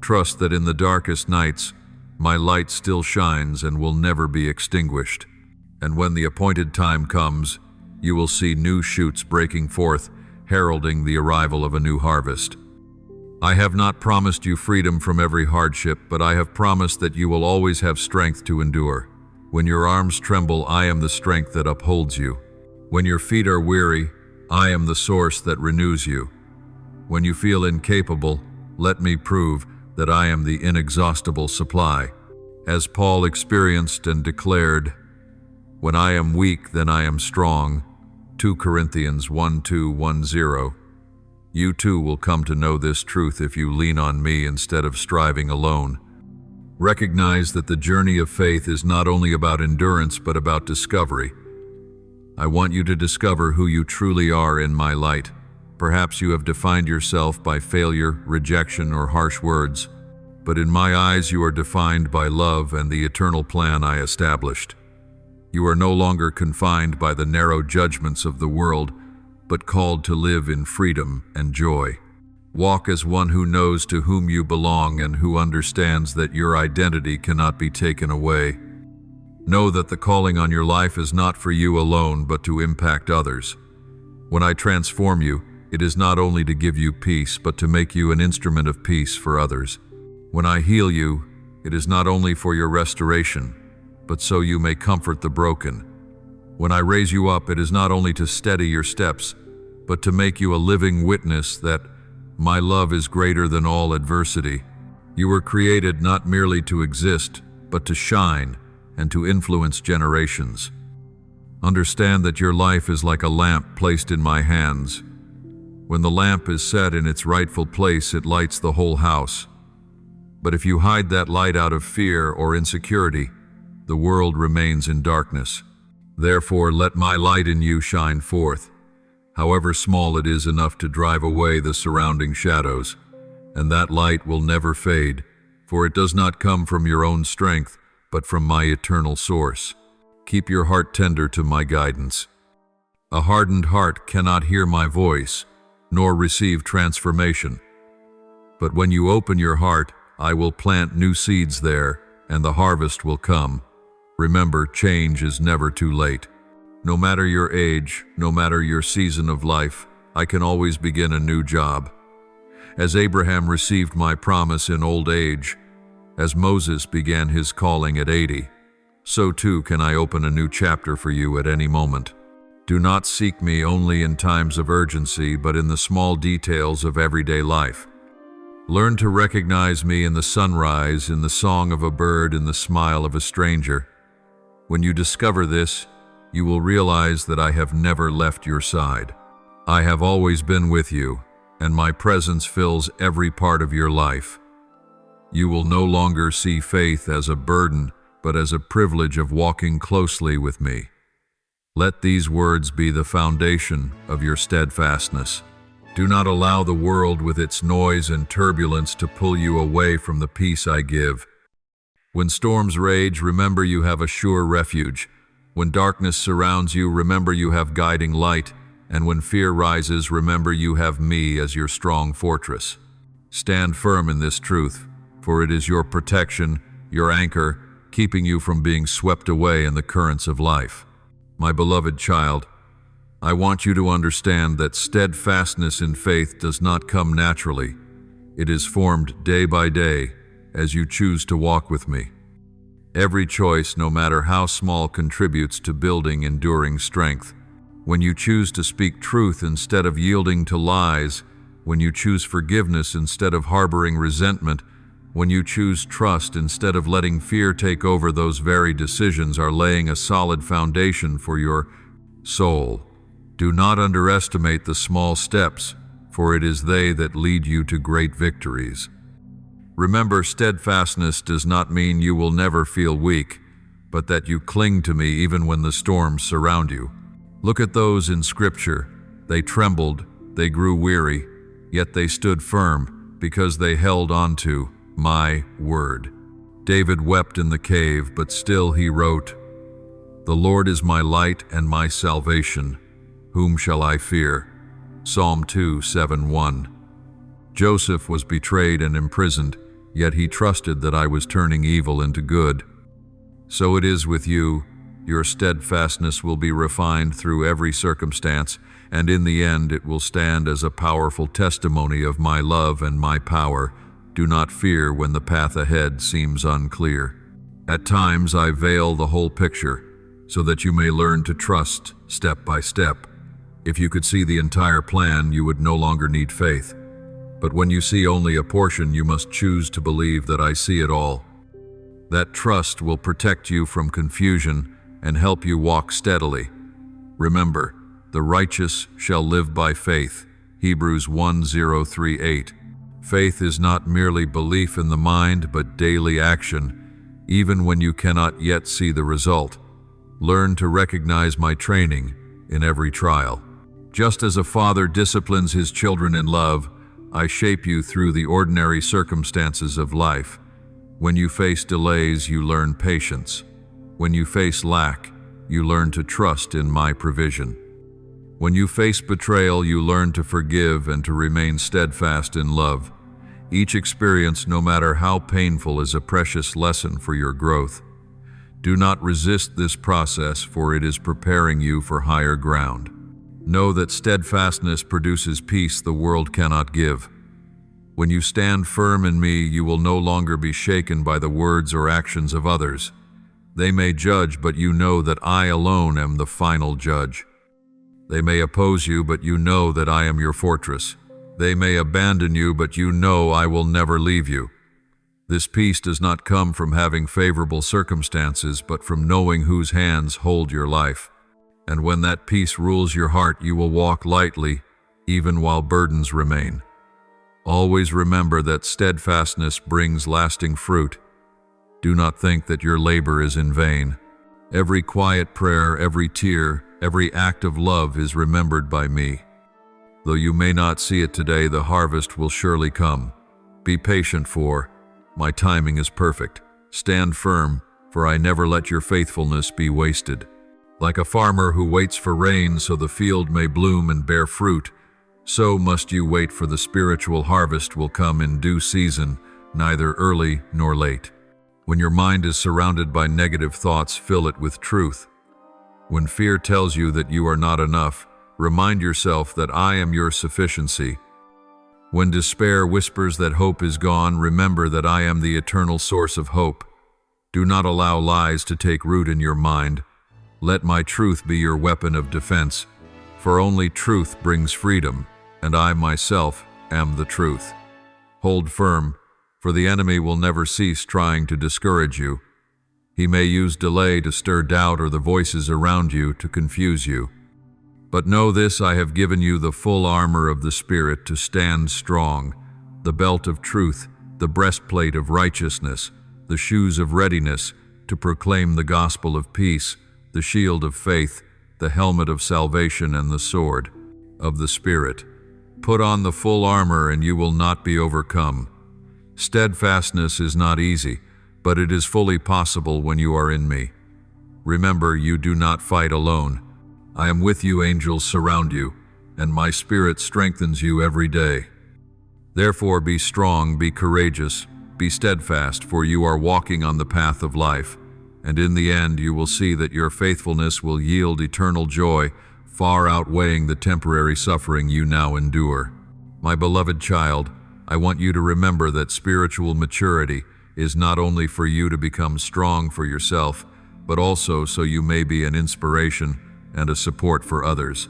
Trust that in the darkest nights, my light still shines and will never be extinguished. And when the appointed time comes, you will see new shoots breaking forth, heralding the arrival of a new harvest. I have not promised you freedom from every hardship, but I have promised that you will always have strength to endure. When your arms tremble, I am the strength that upholds you. When your feet are weary, I am the source that renews you. When you feel incapable, let me prove that I am the inexhaustible supply. As Paul experienced and declared, "When I am weak, then I am strong." 2 Corinthians 1:2-1-0. You too will come to know this truth if you lean on me instead of striving alone. Recognize that the journey of faith is not only about endurance but about discovery. I want you to discover who you truly are in my light. Perhaps you have defined yourself by failure, rejection, or harsh words, but in my eyes you are defined by love and the eternal plan I established. You are no longer confined by the narrow judgments of the world, but called to live in freedom and joy. Walk as one who knows to whom you belong and who understands that your identity cannot be taken away. Know that the calling on your life is not for you alone, but to impact others. When I transform you, it is not only to give you peace, but to make you an instrument of peace for others. When I heal you, It is not only for your restoration, but so you may comfort the broken. When I raise you up, it is not only to steady your steps, but to make you a living witness that my love is greater than all adversity. You were created not merely to exist, but to shine and to influence generations. Understand that your life is like a lamp placed in my hands. When the lamp is set in its rightful place, it lights the whole house. But if you hide that light out of fear or insecurity, the world remains in darkness. Therefore, let my light in you shine forth. However small, it is enough to drive away the surrounding shadows, and that light will never fade, for it does not come from your own strength, but from my eternal source. Keep your heart tender to my guidance. A hardened heart cannot hear my voice, nor receive transformation. But when you open your heart, I will plant new seeds there, and the harvest will come. Remember, change is never too late. No matter your age, no matter your season of life, I can always begin a new job. As Abraham received my promise in old age, as Moses began his calling at 80, so too can I open a new chapter for you at any moment. Do not seek me only in times of urgency, but in the small details of everyday life. Learn to recognize me in the sunrise, in the song of a bird, in the smile of a stranger. When you discover this, you will realize that I have never left your side. I have always been with you, and my presence fills every part of your life. You will no longer see faith as a burden, but as a privilege of walking closely with me. Let these words be the foundation of your steadfastness. Do not allow the world with its noise and turbulence to pull you away from the peace I give. When storms rage, remember you have a sure refuge. When darkness surrounds you, remember you have guiding light. And when fear rises, remember you have me as your strong fortress. Stand firm in this truth, for it is your protection, your anchor, keeping you from being swept away in the currents of life. My beloved child, I want you to understand that steadfastness in faith does not come naturally. It is formed day by day as you choose to walk with me. Every choice, no matter how small, contributes to building enduring strength. When you choose to speak truth instead of yielding to lies, when you choose forgiveness instead of harboring resentment, when you choose trust instead of letting fear take over, those very decisions are laying a solid foundation for your soul. Do not underestimate the small steps, for it is they that lead you to great victories. Remember, steadfastness does not mean you will never feel weak, but that you cling to me even when the storms surround you. Look at those in Scripture. They trembled, they grew weary, yet they stood firm because they held on to my word. David wept in the cave, but still he wrote, "The Lord is my light and my salvation. Whom shall I fear?" Psalm 2:7-1. Joseph was betrayed and imprisoned, yet he trusted that I was turning evil into good. So it is with you. Your steadfastness will be refined through every circumstance, and in the end it will stand as a powerful testimony of my love and my power. Do not fear when the path ahead seems unclear. At times I veil the whole picture, so that you may learn to trust step by step. If you could see the entire plan, you would no longer need faith. But when you see only a portion, you must choose to believe that I see it all. That trust will protect you from confusion and help you walk steadily. Remember, the righteous shall live by faith. Hebrews 1:0-8. Faith is not merely belief in the mind, but daily action, even when you cannot yet see the result. Learn to recognize my training in every trial. Just as a father disciplines his children in love, I shape you through the ordinary circumstances of life. When you face delays, you learn patience. When you face lack, you learn to trust in my provision. When you face betrayal, you learn to forgive and to remain steadfast in love. Each experience, no matter how painful, is a precious lesson for your growth. Do not resist this process, for it is preparing you for higher ground. Know that steadfastness produces peace the world cannot give. When you stand firm in me, you will no longer be shaken by the words or actions of others. They may judge, but you know that I alone am the final judge. They may oppose you, but you know that I am your fortress. They may abandon you, but you know I will never leave you. This peace does not come from having favorable circumstances, but from knowing whose hands hold your life. And when that peace rules your heart, you will walk lightly, even while burdens remain. Always remember that steadfastness brings lasting fruit. Do not think that your labor is in vain. Every quiet prayer, every tear, every act of love is remembered by me. Though you may not see it today, the harvest will surely come. Be patient, for my timing is perfect. Stand firm, for I never let your faithfulness be wasted. Like a farmer who waits for rain so the field may bloom and bear fruit, so must you wait, for the spiritual harvest will come in due season, neither early nor late. When your mind is surrounded by negative thoughts, fill it with truth. When fear tells you that you are not enough, remind yourself that I am your sufficiency. When despair whispers that hope is gone, remember that I am the eternal source of hope. Do not allow lies to take root in your mind. Let my truth be your weapon of defense, for only truth brings freedom, and I myself am the truth. Hold firm, for the enemy will never cease trying to discourage you. He may use delay to stir doubt or the voices around you to confuse you. But know this, I have given you the full armor of the Spirit to stand strong, the belt of truth, the breastplate of righteousness, the shoes of readiness to proclaim the gospel of peace, the shield of faith, the helmet of salvation, and the sword of the Spirit. Put on the full armor and you will not be overcome. Steadfastness is not easy, but it is fully possible when you are in me. Remember, you do not fight alone. I am with you, angels surround you, and my Spirit strengthens you every day. Therefore be strong, be courageous, be steadfast, for you are walking on the path of life, and in the end you will see that your faithfulness will yield eternal joy, far outweighing the temporary suffering you now endure. My beloved child, I want you to remember that spiritual maturity is not only for you to become strong for yourself, but also so you may be an inspiration and a support for others.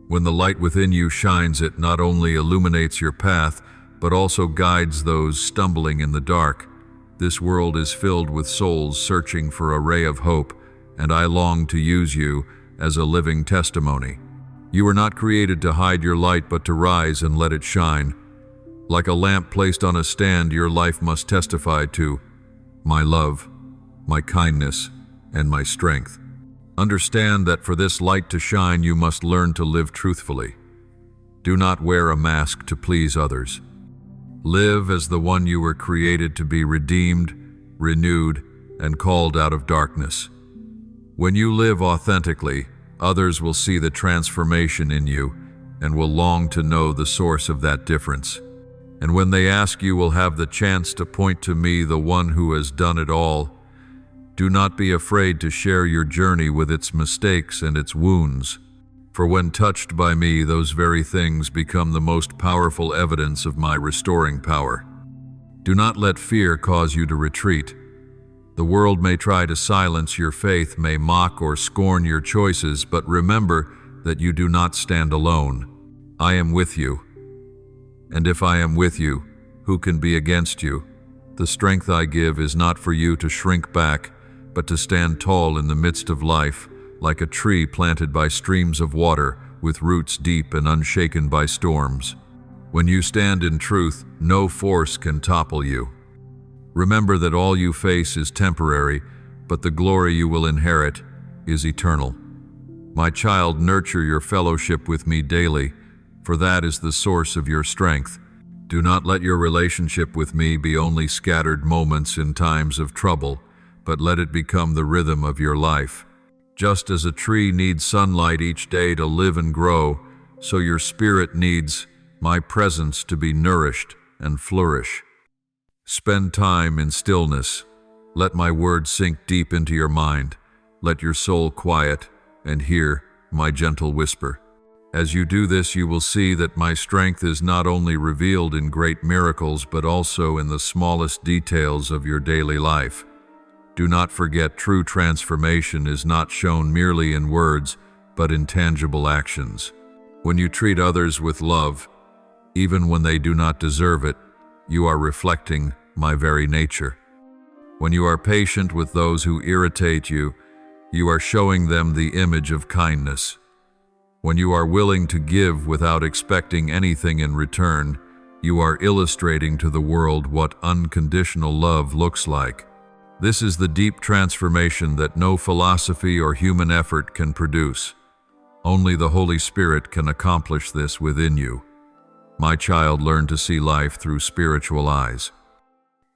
When the light within you shines, it not only illuminates your path, but also guides those stumbling in the dark. This world is filled with souls searching for a ray of hope, and I long to use you as a living testimony. You were not created to hide your light, but to rise and let it shine. Like a lamp placed on a stand, your life must testify to my love, my kindness, and my strength. Understand that for this light to shine, you must learn to live truthfully. Do not wear a mask to please others. Live as the one you were created to be, redeemed, renewed, and called out of darkness. When you live authentically, others will see the transformation in you and will long to know the source of that difference. And when they ask, you will have the chance to point to me, the one who has done it all. Do not be afraid to share your journey with its mistakes and its wounds, for when touched by me, those very things become the most powerful evidence of my restoring power. Do not let fear cause you to retreat. The world may try to silence your faith, may mock or scorn your choices, but remember that you do not stand alone. I am with you. And if I am with you, who can be against you? The strength I give is not for you to shrink back, but to stand tall in the midst of life, like a tree planted by streams of water, with roots deep and unshaken by storms. When you stand in truth, no force can topple you. Remember that all you face is temporary, but the glory you will inherit is eternal. My child, nurture your fellowship with me daily, for that is the source of your strength. Do not let your relationship with me be only scattered moments in times of trouble, but let it become the rhythm of your life. Just as a tree needs sunlight each day to live and grow, so your spirit needs my presence to be nourished and flourish. Spend time in stillness. Let my words sink deep into your mind. Let your soul quiet and hear my gentle whisper. As you do this, you will see that my strength is not only revealed in great miracles, but also in the smallest details of your daily life. Do not forget, true transformation is not shown merely in words, but in tangible actions. When you treat others with love, even when they do not deserve it, you are reflecting my very nature. When you are patient with those who irritate you, you are showing them the image of kindness. When you are willing to give without expecting anything in return, you are illustrating to the world what unconditional love looks like. This is the deep transformation that no philosophy or human effort can produce. Only the Holy Spirit can accomplish this within you. My child, learn to see life through spiritual eyes.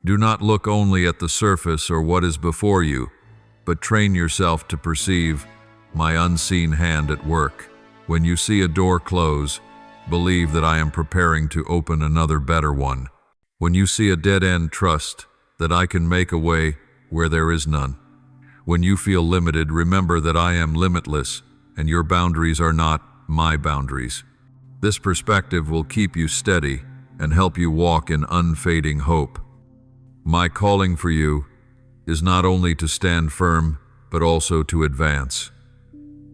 Do not look only at the surface or what is before you, but train yourself to perceive my unseen hand at work. When you see a door close, believe that I am preparing to open another better one. When you see a dead end, trust that I can make a way where there is none. When you feel limited, remember that I am limitless, and your boundaries are not my boundaries. This perspective will keep you steady and help you walk in unfading hope. My calling for you is not only to stand firm, but also to advance.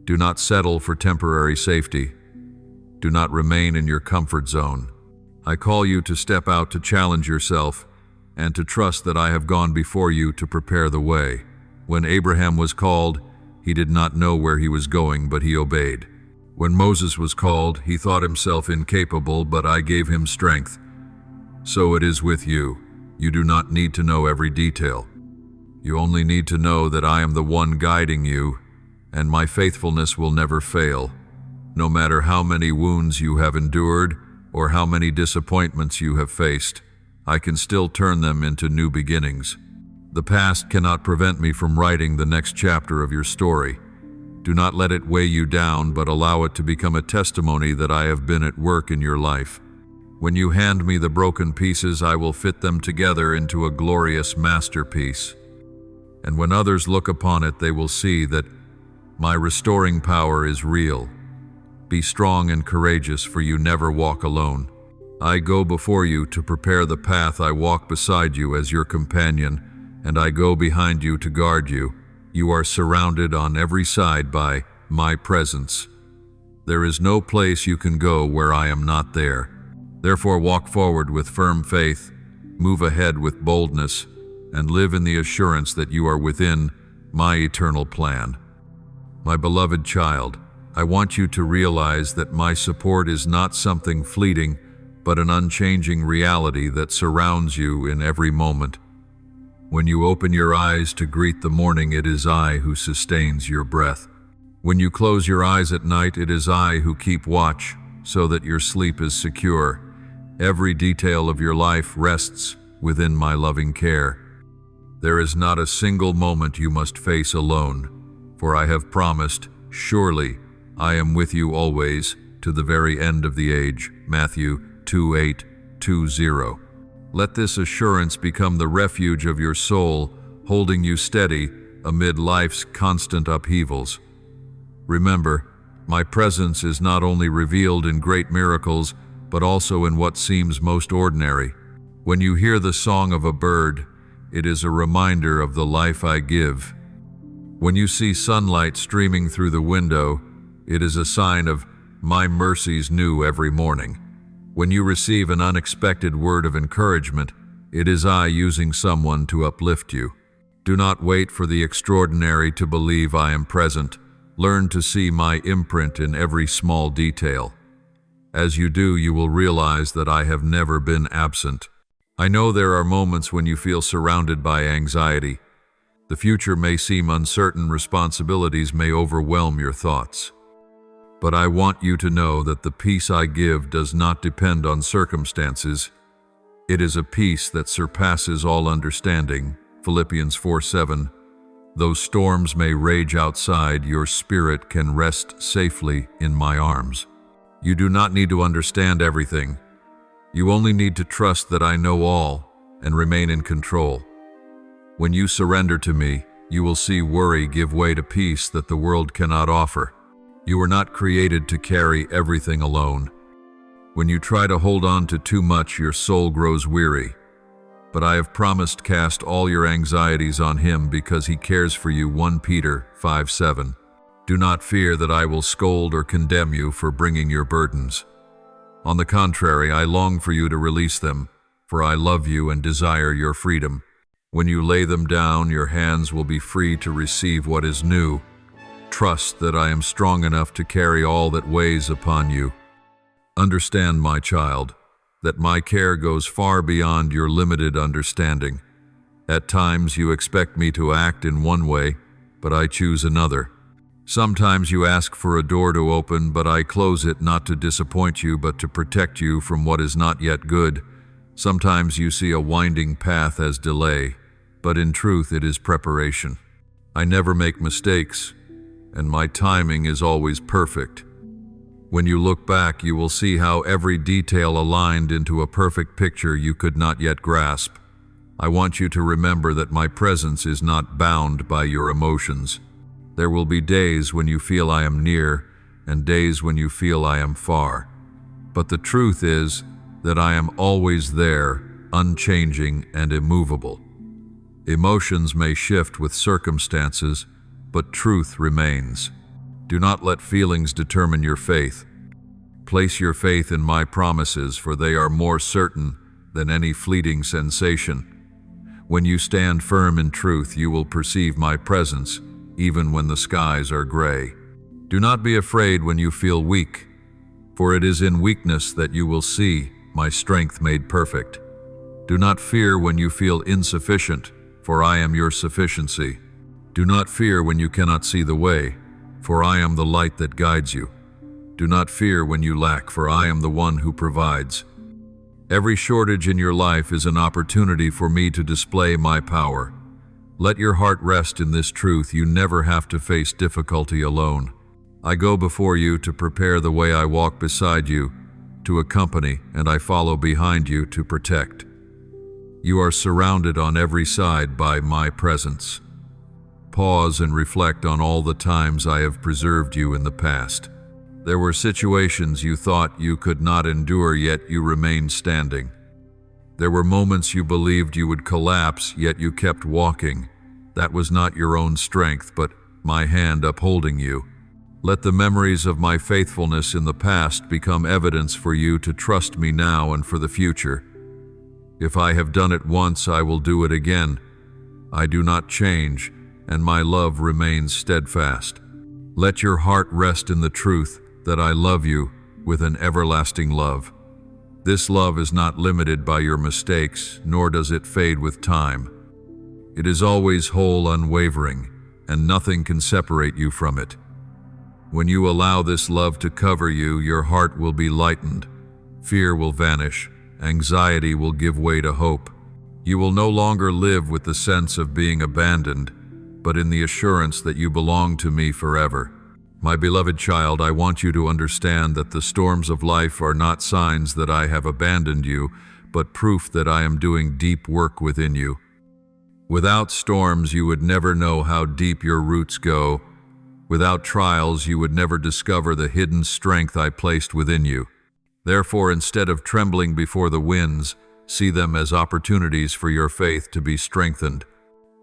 Do not settle for temporary safety. Do not remain in your comfort zone. I call you to step out, to challenge yourself, and to trust that I have gone before you to prepare the way. When Abraham was called, he did not know where he was going, but he obeyed. When Moses was called, he thought himself incapable, but I gave him strength. So it is with you. You do not need to know every detail. You only need to know that I am the one guiding you, and my faithfulness will never fail. No matter how many wounds you have endured or how many disappointments you have faced, I can still turn them into new beginnings. The past cannot prevent me from writing the next chapter of your story. Do not let it weigh you down, but allow it to become a testimony that I have been at work in your life. When you hand me the broken pieces, I will fit them together into a glorious masterpiece. And when others look upon it, they will see that my restoring power is real. Be strong and courageous, for you never walk alone. I go before you to prepare the path. I walk beside you as your companion, and I go behind you to guard you. You are surrounded on every side by my presence. There is no place you can go where I am not there. Therefore, walk forward with firm faith, move ahead with boldness, and live in the assurance that you are within my eternal plan. My beloved child, I want you to realize that my support is not something fleeting, but an unchanging reality that surrounds you in every moment. When you open your eyes to greet the morning, it is I who sustains your breath. When you close your eyes at night, it is I who keep watch so that your sleep is secure. Every detail of your life rests within my loving care. There is not a single moment you must face alone, for I have promised, surely I am with you always to the very end of the age. Matthew 28:20. Let this assurance become the refuge of your soul, holding you steady amid life's constant upheavals. Remember, my presence is not only revealed in great miracles, but also in what seems most ordinary. When you hear the song of a bird, it is a reminder of the life I give. When you see sunlight streaming through the window, it is a sign of my mercies new every morning. When you receive an unexpected word of encouragement, it is I using someone to uplift you. Do not wait for the extraordinary to believe I am present. Learn to see my imprint in every small detail. As you do, you will realize that I have never been absent. I know there are moments when you feel surrounded by anxiety. The future may seem uncertain, responsibilities may overwhelm your thoughts. But I want you to know that the peace I give does not depend on circumstances. It is a peace that surpasses all understanding. Philippians 4:7. Though storms may rage outside, your spirit can rest safely in my arms. You do not need to understand everything. You only need to trust that I know all and remain in control. When you surrender to me, you will see worry give way to peace that the world cannot offer. You were not created to carry everything alone. When you try to hold on to too much, your soul grows weary. But I have promised cast all your anxieties on him because he cares for you. 1 Peter 5:7. Do not fear that I will scold or condemn you for bringing your burdens. On the contrary, I long for you to release them, for I love you and desire your freedom. When you lay them down, your hands will be free to receive what is new. Trust that I am strong enough to carry all that weighs upon you. Understand, my child, that my care goes far beyond your limited understanding. At times you expect me to act in one way, but I choose another. Sometimes you ask for a door to open, but I close it not to disappoint you, but to protect you from what is not yet good. Sometimes you see a winding path as delay, but in truth it is preparation. I never make mistakes, and my timing is always perfect. When you look back, you will see how every detail aligned into a perfect picture you could not yet grasp. I want you to remember that my presence is not bound by your emotions. There will be days when you feel I am near, and days when you feel I am far. But the truth is that I am always there, unchanging and immovable. Emotions may shift with circumstances, but truth remains. Do not let feelings determine your faith. Place your faith in my promises, for they are more certain than any fleeting sensation. When you stand firm in truth, you will perceive my presence, even when the skies are gray. Do not be afraid when you feel weak, for it is in weakness that you will see my strength made perfect. Do not fear when you feel insufficient, for I am your sufficiency. Do not fear when you cannot see the way, for I am the light that guides you. Do not fear when you lack, for I am the one who provides. Every shortage in your life is an opportunity for me to display my power. Let your heart rest in this truth: you never have to face difficulty alone. I go before you to prepare the way, I walk beside you to accompany, and I follow behind you to protect. You are surrounded on every side by my presence. Pause and reflect on all the times I have preserved you in the past. There were situations you thought you could not endure, yet you remained standing. There were moments you believed you would collapse, yet you kept walking. That was not your own strength, but my hand upholding you. Let the memories of my faithfulness in the past become evidence for you to trust me now and for the future. If I have done it once, I will do it again. I do not change, and my love remains steadfast. Let your heart rest in the truth that I love you with an everlasting love. This love is not limited by your mistakes, nor does it fade with time. It is always whole, unwavering, and nothing can separate you from it. When you allow this love to cover you, your heart will be lightened. Fear will vanish. Anxiety will give way to hope. You will no longer live with the sense of being abandoned, but in the assurance that you belong to me forever. My beloved child, I want you to understand that the storms of life are not signs that I have abandoned you, but proof that I am doing deep work within you. Without storms, you would never know how deep your roots go. Without trials, you would never discover the hidden strength I placed within you. Therefore, instead of trembling before the winds, see them as opportunities for your faith to be strengthened.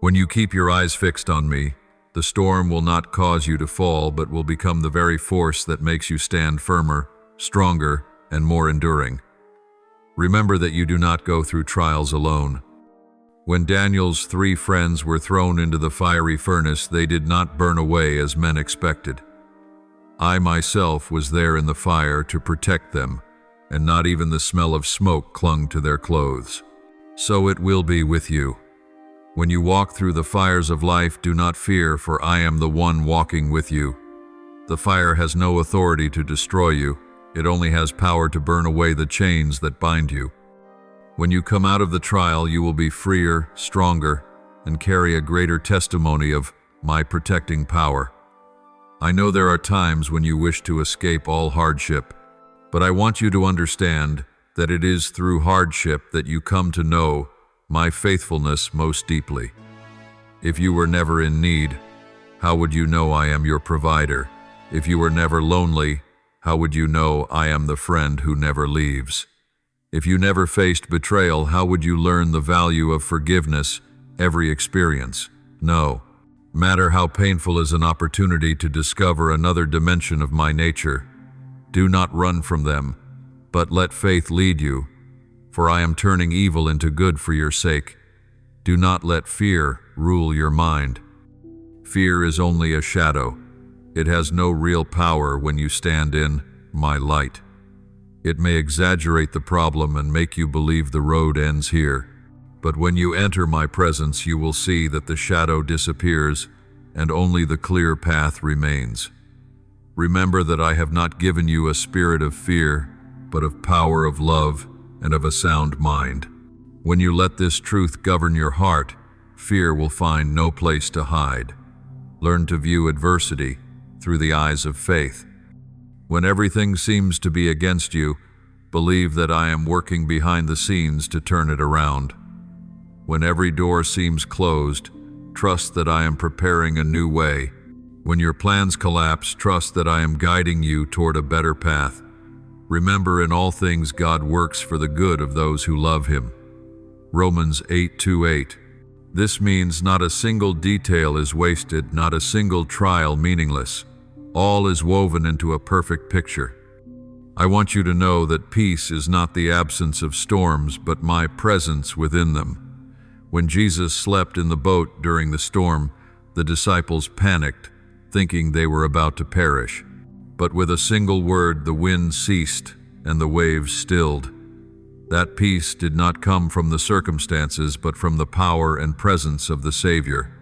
When you keep your eyes fixed on me, the storm will not cause you to fall, but will become the very force that makes you stand firmer, stronger, and more enduring. Remember that you do not go through trials alone. When Daniel's 3 friends were thrown into the fiery furnace, they did not burn away as men expected. I myself was there in the fire to protect them, and not even the smell of smoke clung to their clothes. So it will be with you. When you walk through the fires of life, do not fear, for I am the one walking with you. The fire has no authority to destroy you. It only has power to burn away the chains that bind you. When you come out of the trial, you will be freer, stronger, and carry a greater testimony of my protecting power. I know there are times when you wish to escape all hardship, but I want you to understand that it is through hardship that you come to know my faithfulness most deeply. If you were never in need, how would you know I am your provider? If you were never lonely, how would you know I am the friend who never leaves? If you never faced betrayal, how would you learn the value of forgiveness, every experience? No matter how painful is an opportunity to discover another dimension of my nature, do not run from them, but let faith lead you, for I am turning evil into good for your sake. Do not let fear rule your mind. Fear is only a shadow. It has no real power when you stand in my light. It may exaggerate the problem and make you believe the road ends here. But when you enter my presence, you will see that the shadow disappears and only the clear path remains. Remember that I have not given you a spirit of fear, but of power, of love, and of a sound mind. When you let this truth govern your heart, fear will find no place to hide. Learn to view adversity through the eyes of faith. When everything seems to be against you, believe that I am working behind the scenes to turn it around. When every door seems closed, trust that I am preparing a new way. When your plans collapse, trust that I am guiding you toward a better path. Remember, in all things God works for the good of those who love Him. Romans 8:28. This means not a single detail is wasted, not a single trial meaningless. All is woven into a perfect picture. I want you to know that peace is not the absence of storms, but my presence within them. When Jesus slept in the boat during the storm, the disciples panicked, thinking they were about to perish. But with a single word, the wind ceased and the waves stilled. That peace did not come from the circumstances, but from the power and presence of the Savior.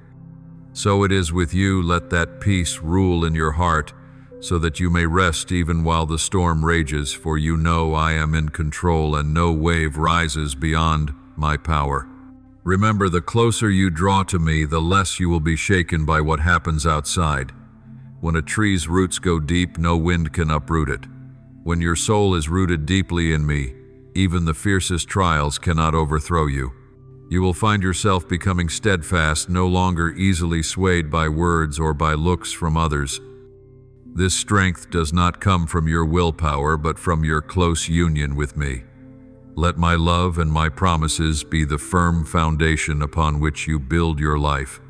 So it is with you. Let that peace rule in your heart, so that you may rest even while the storm rages, for you know I am in control and no wave rises beyond my power. Remember, the closer you draw to me, the less you will be shaken by what happens outside. When a tree's roots go deep, no wind can uproot it. When your soul is rooted deeply in me, even the fiercest trials cannot overthrow you. You will find yourself becoming steadfast, no longer easily swayed by words or by looks from others. This strength does not come from your willpower, but from your close union with me. Let my love and my promises be the firm foundation upon which you build your life.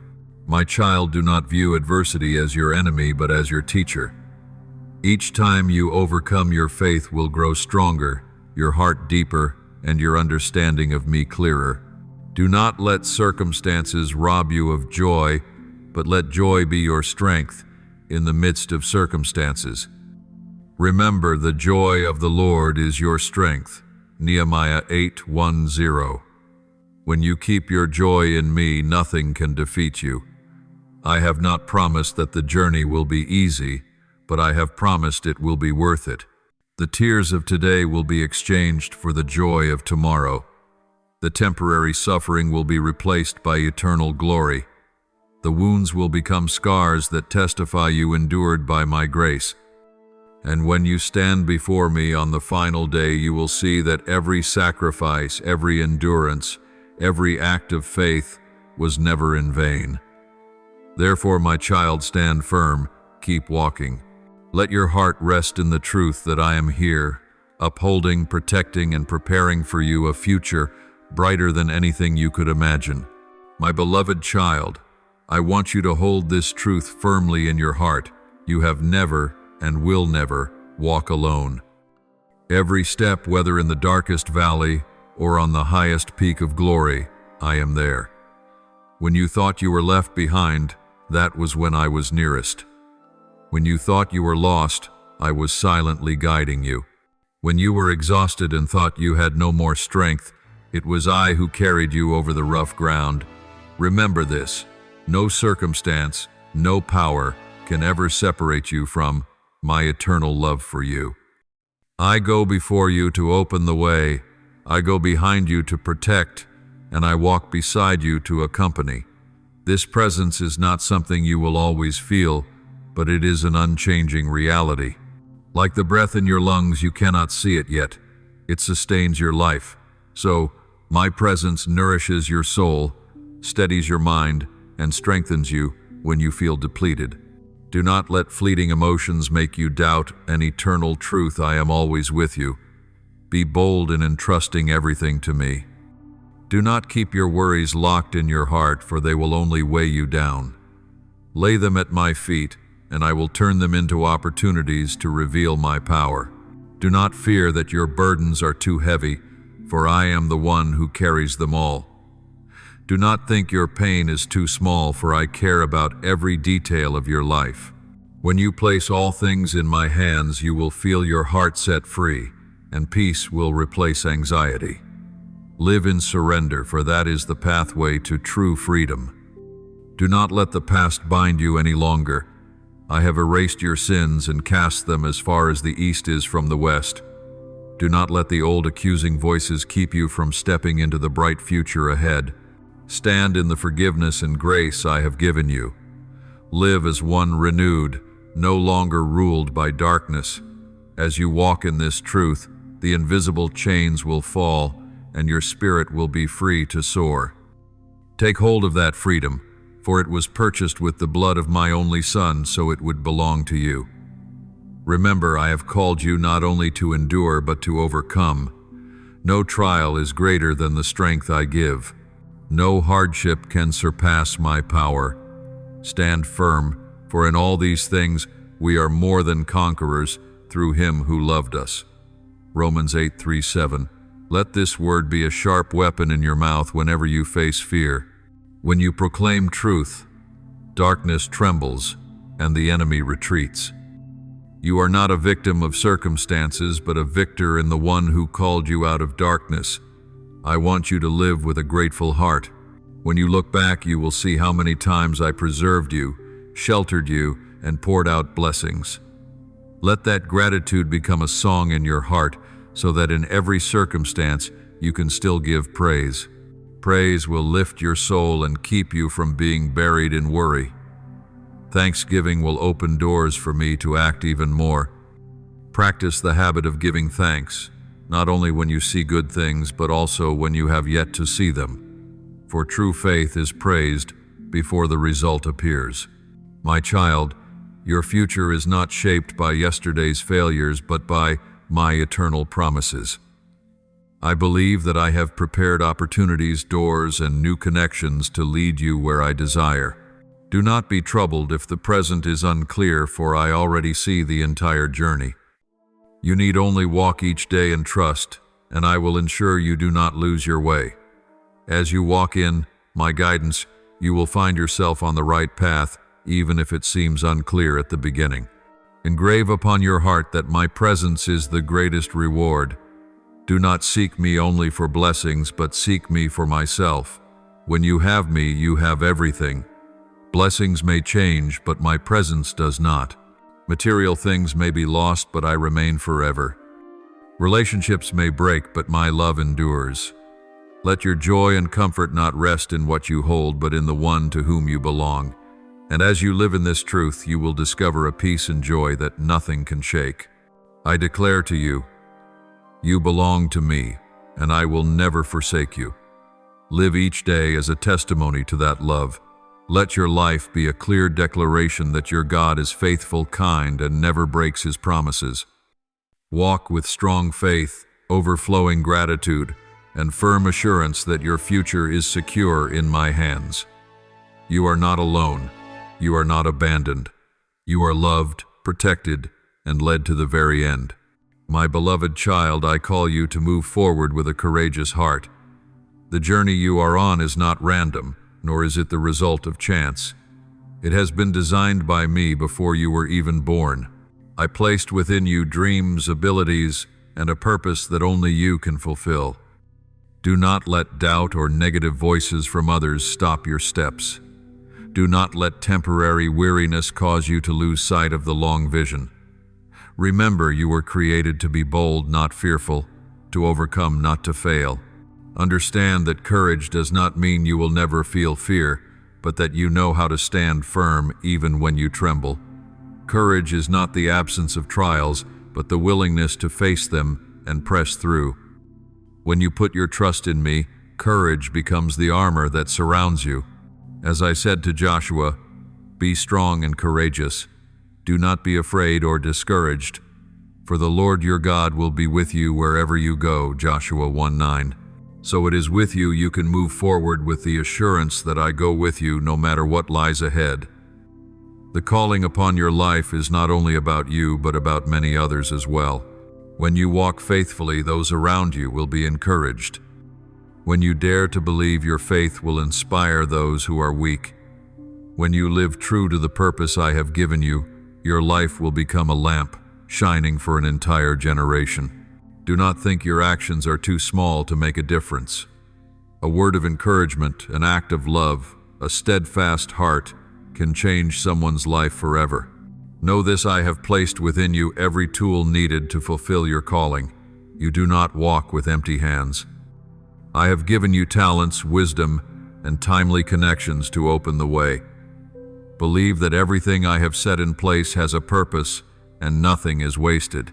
My child, do not view adversity as your enemy, but as your teacher. Each time you overcome, your faith will grow stronger, your heart deeper, and your understanding of me clearer. Do not let circumstances rob you of joy, but let joy be your strength in the midst of circumstances. Remember, the joy of the Lord is your strength. Nehemiah 8:10. When you keep your joy in me, nothing can defeat you. I have not promised that the journey will be easy, but I have promised it will be worth it. The tears of today will be exchanged for the joy of tomorrow. The temporary suffering will be replaced by eternal glory. The wounds will become scars that testify you endured by my grace. And when you stand before me on the final day, you will see that every sacrifice, every endurance, every act of faith was never in vain. Therefore, my child, stand firm, keep walking. Let your heart rest in the truth that I am here, upholding, protecting, and preparing for you a future brighter than anything you could imagine. My beloved child, I want you to hold this truth firmly in your heart. You have never and will never walk alone. Every step, whether in the darkest valley or on the highest peak of glory, I am there. When you thought you were left behind, that was when I was nearest. When you thought you were lost, I was silently guiding you. When you were exhausted and thought you had no more strength, it was I who carried you over the rough ground. Remember this: no circumstance, no power can ever separate you from my eternal love for you. I go before you to open the way, I go behind you to protect, and I walk beside you to accompany. This presence is not something you will always feel, but it is an unchanging reality. Like the breath in your lungs, you cannot see it yet. It sustains your life. So, my presence nourishes your soul, steadies your mind, and strengthens you when you feel depleted. Do not let fleeting emotions make you doubt an eternal truth. I am always with you. Be bold in entrusting everything to me. Do not keep your worries locked in your heart, for they will only weigh you down. Lay them at my feet, and I will turn them into opportunities to reveal my power. Do not fear that your burdens are too heavy, for I am the one who carries them all. Do not think your pain is too small, for I care about every detail of your life. When you place all things in my hands, you will feel your heart set free, and peace will replace anxiety. Live in surrender, for that is the pathway to true freedom. Do not let the past bind you any longer. I have erased your sins and cast them as far as the east is from the west. Do not let the old accusing voices keep you from stepping into the bright future ahead. Stand in the forgiveness and grace I have given you. Live as one renewed, no longer ruled by darkness. As you walk in this truth, the invisible chains will fall, and your spirit will be free to soar. Take hold of that freedom, for it was purchased with the blood of my only Son, so it would belong to you. Remember, I have called you not only to endure, but to overcome. No trial is greater than the strength I give. No hardship can surpass my power. Stand firm, for in all these things we are more than conquerors through him who loved us. Romans 8:3-7. Let this word be a sharp weapon in your mouth whenever you face fear. When you proclaim truth, darkness trembles and the enemy retreats. You are not a victim of circumstances, but a victor in the one who called you out of darkness. I want you to live with a grateful heart. When you look back, you will see how many times I preserved you, sheltered you, and poured out blessings. Let that gratitude become a song in your heart, so that in every circumstance you can still give praise. Praise will lift your soul and keep you from being buried in worry. Thanksgiving will open doors for me to act even more. Practice the habit of giving thanks, not only when you see good things, but also when you have yet to see them. For true faith is praised before the result appears. My child, your future is not shaped by yesterday's failures, but by my eternal promises. I believe that I have prepared opportunities, doors, and new connections to lead you where I desire. Do not be troubled if the present is unclear, for I already see the entire journey. You need only walk each day and trust, and I will ensure you do not lose your way. As you walk in my guidance, you will find yourself on the right path, even if it seems unclear at the beginning. Engrave upon your heart that my presence is the greatest reward. Do not seek me only for blessings, but seek me for myself. When you have me, you have everything. Blessings may change, but my presence does not. Material things may be lost, but I remain forever. Relationships may break, but my love endures. Let your joy and comfort not rest in what you hold, but in the one to whom you belong. And as you live in this truth, you will discover a peace and joy that nothing can shake. I declare to you, you belong to me, and I will never forsake you. Live each day as a testimony to that love. Let your life be a clear declaration that your God is faithful, kind, and never breaks his promises. Walk with strong faith, overflowing gratitude, and firm assurance that your future is secure in my hands. You are not alone. You are not abandoned. You are loved, protected, and led to the very end. My beloved child, I call you to move forward with a courageous heart. The journey you are on is not random, nor is it the result of chance. It has been designed by me before you were even born. I placed within you dreams, abilities, and a purpose that only you can fulfill. Do not let doubt or negative voices from others stop your steps. Do not let temporary weariness cause you to lose sight of the long vision. Remember, you were created to be bold, not fearful, to overcome, not to fail. Understand that courage does not mean you will never feel fear, but that you know how to stand firm even when you tremble. Courage is not the absence of trials, but the willingness to face them and press through. When you put your trust in me, courage becomes the armor that surrounds you. As I said to Joshua, be strong and courageous. Do not be afraid or discouraged, for the Lord your God will be with you wherever you go, Joshua 1:9. So it is with you you can move forward with the assurance that I go with you no matter what lies ahead. The calling upon your life is not only about you, but about many others as well. When you walk faithfully, those around you will be encouraged. When you dare to believe, your faith will inspire those who are weak. When you live true to the purpose I have given you, your life will become a lamp, shining for an entire generation. Do not think your actions are too small to make a difference. A word of encouragement, an act of love, a steadfast heart can change someone's life forever. Know this: I have placed within you every tool needed to fulfill your calling. You do not walk with empty hands. I have given you talents, wisdom, and timely connections to open the way. Believe that everything I have set in place has a purpose, and nothing is wasted.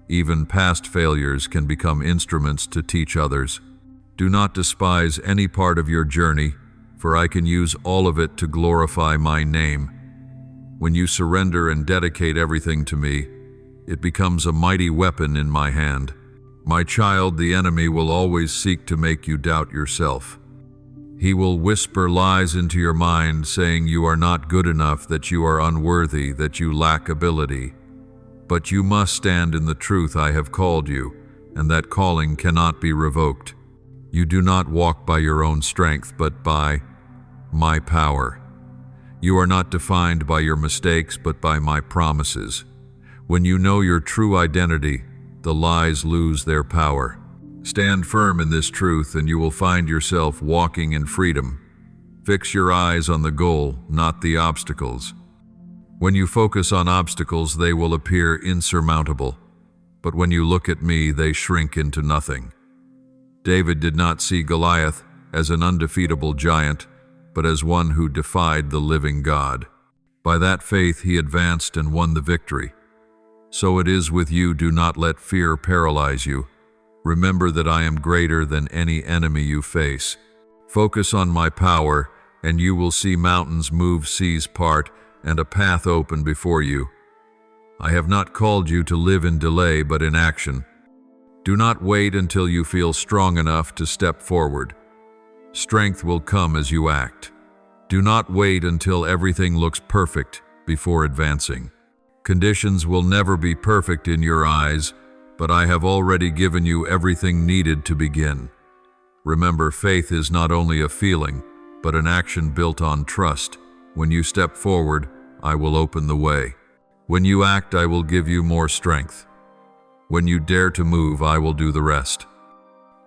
Even past failures can become instruments to teach others. Do not despise any part of your journey, for I can use all of it to glorify my name. When you surrender and dedicate everything to me, it becomes a mighty weapon in my hand. My child, the enemy will always seek to make you doubt yourself. He will whisper lies into your mind, saying you are not good enough, that you are unworthy, that you lack ability. But you must stand in the truth I have called you, and that calling cannot be revoked. You do not walk by your own strength, but by my power. You are not defined by your mistakes, but by my promises. When you know your true identity, the lies lose their power. Stand firm in this truth, and you will find yourself walking in freedom. Fix your eyes on the goal, not the obstacles. When you focus on obstacles, they will appear insurmountable. But when you look at me, they shrink into nothing. David did not see Goliath as an undefeatable giant, but as one who defied the living God. By that faith he advanced and won the victory. So it is with you. Do not let fear paralyze you. Remember that I am greater than any enemy you face. Focus on my power, and you will see mountains move, seas part, and a path open before you. I have not called you to live in delay, but in action. Do not wait until you feel strong enough to step forward. Strength will come as you act. Do not wait until everything looks perfect before advancing. Conditions will never be perfect in your eyes, but I have already given you everything needed to begin. Remember, faith is not only a feeling, but an action built on trust. When you step forward, I will open the way. When you act, I will give you more strength. When you dare to move, I will do the rest.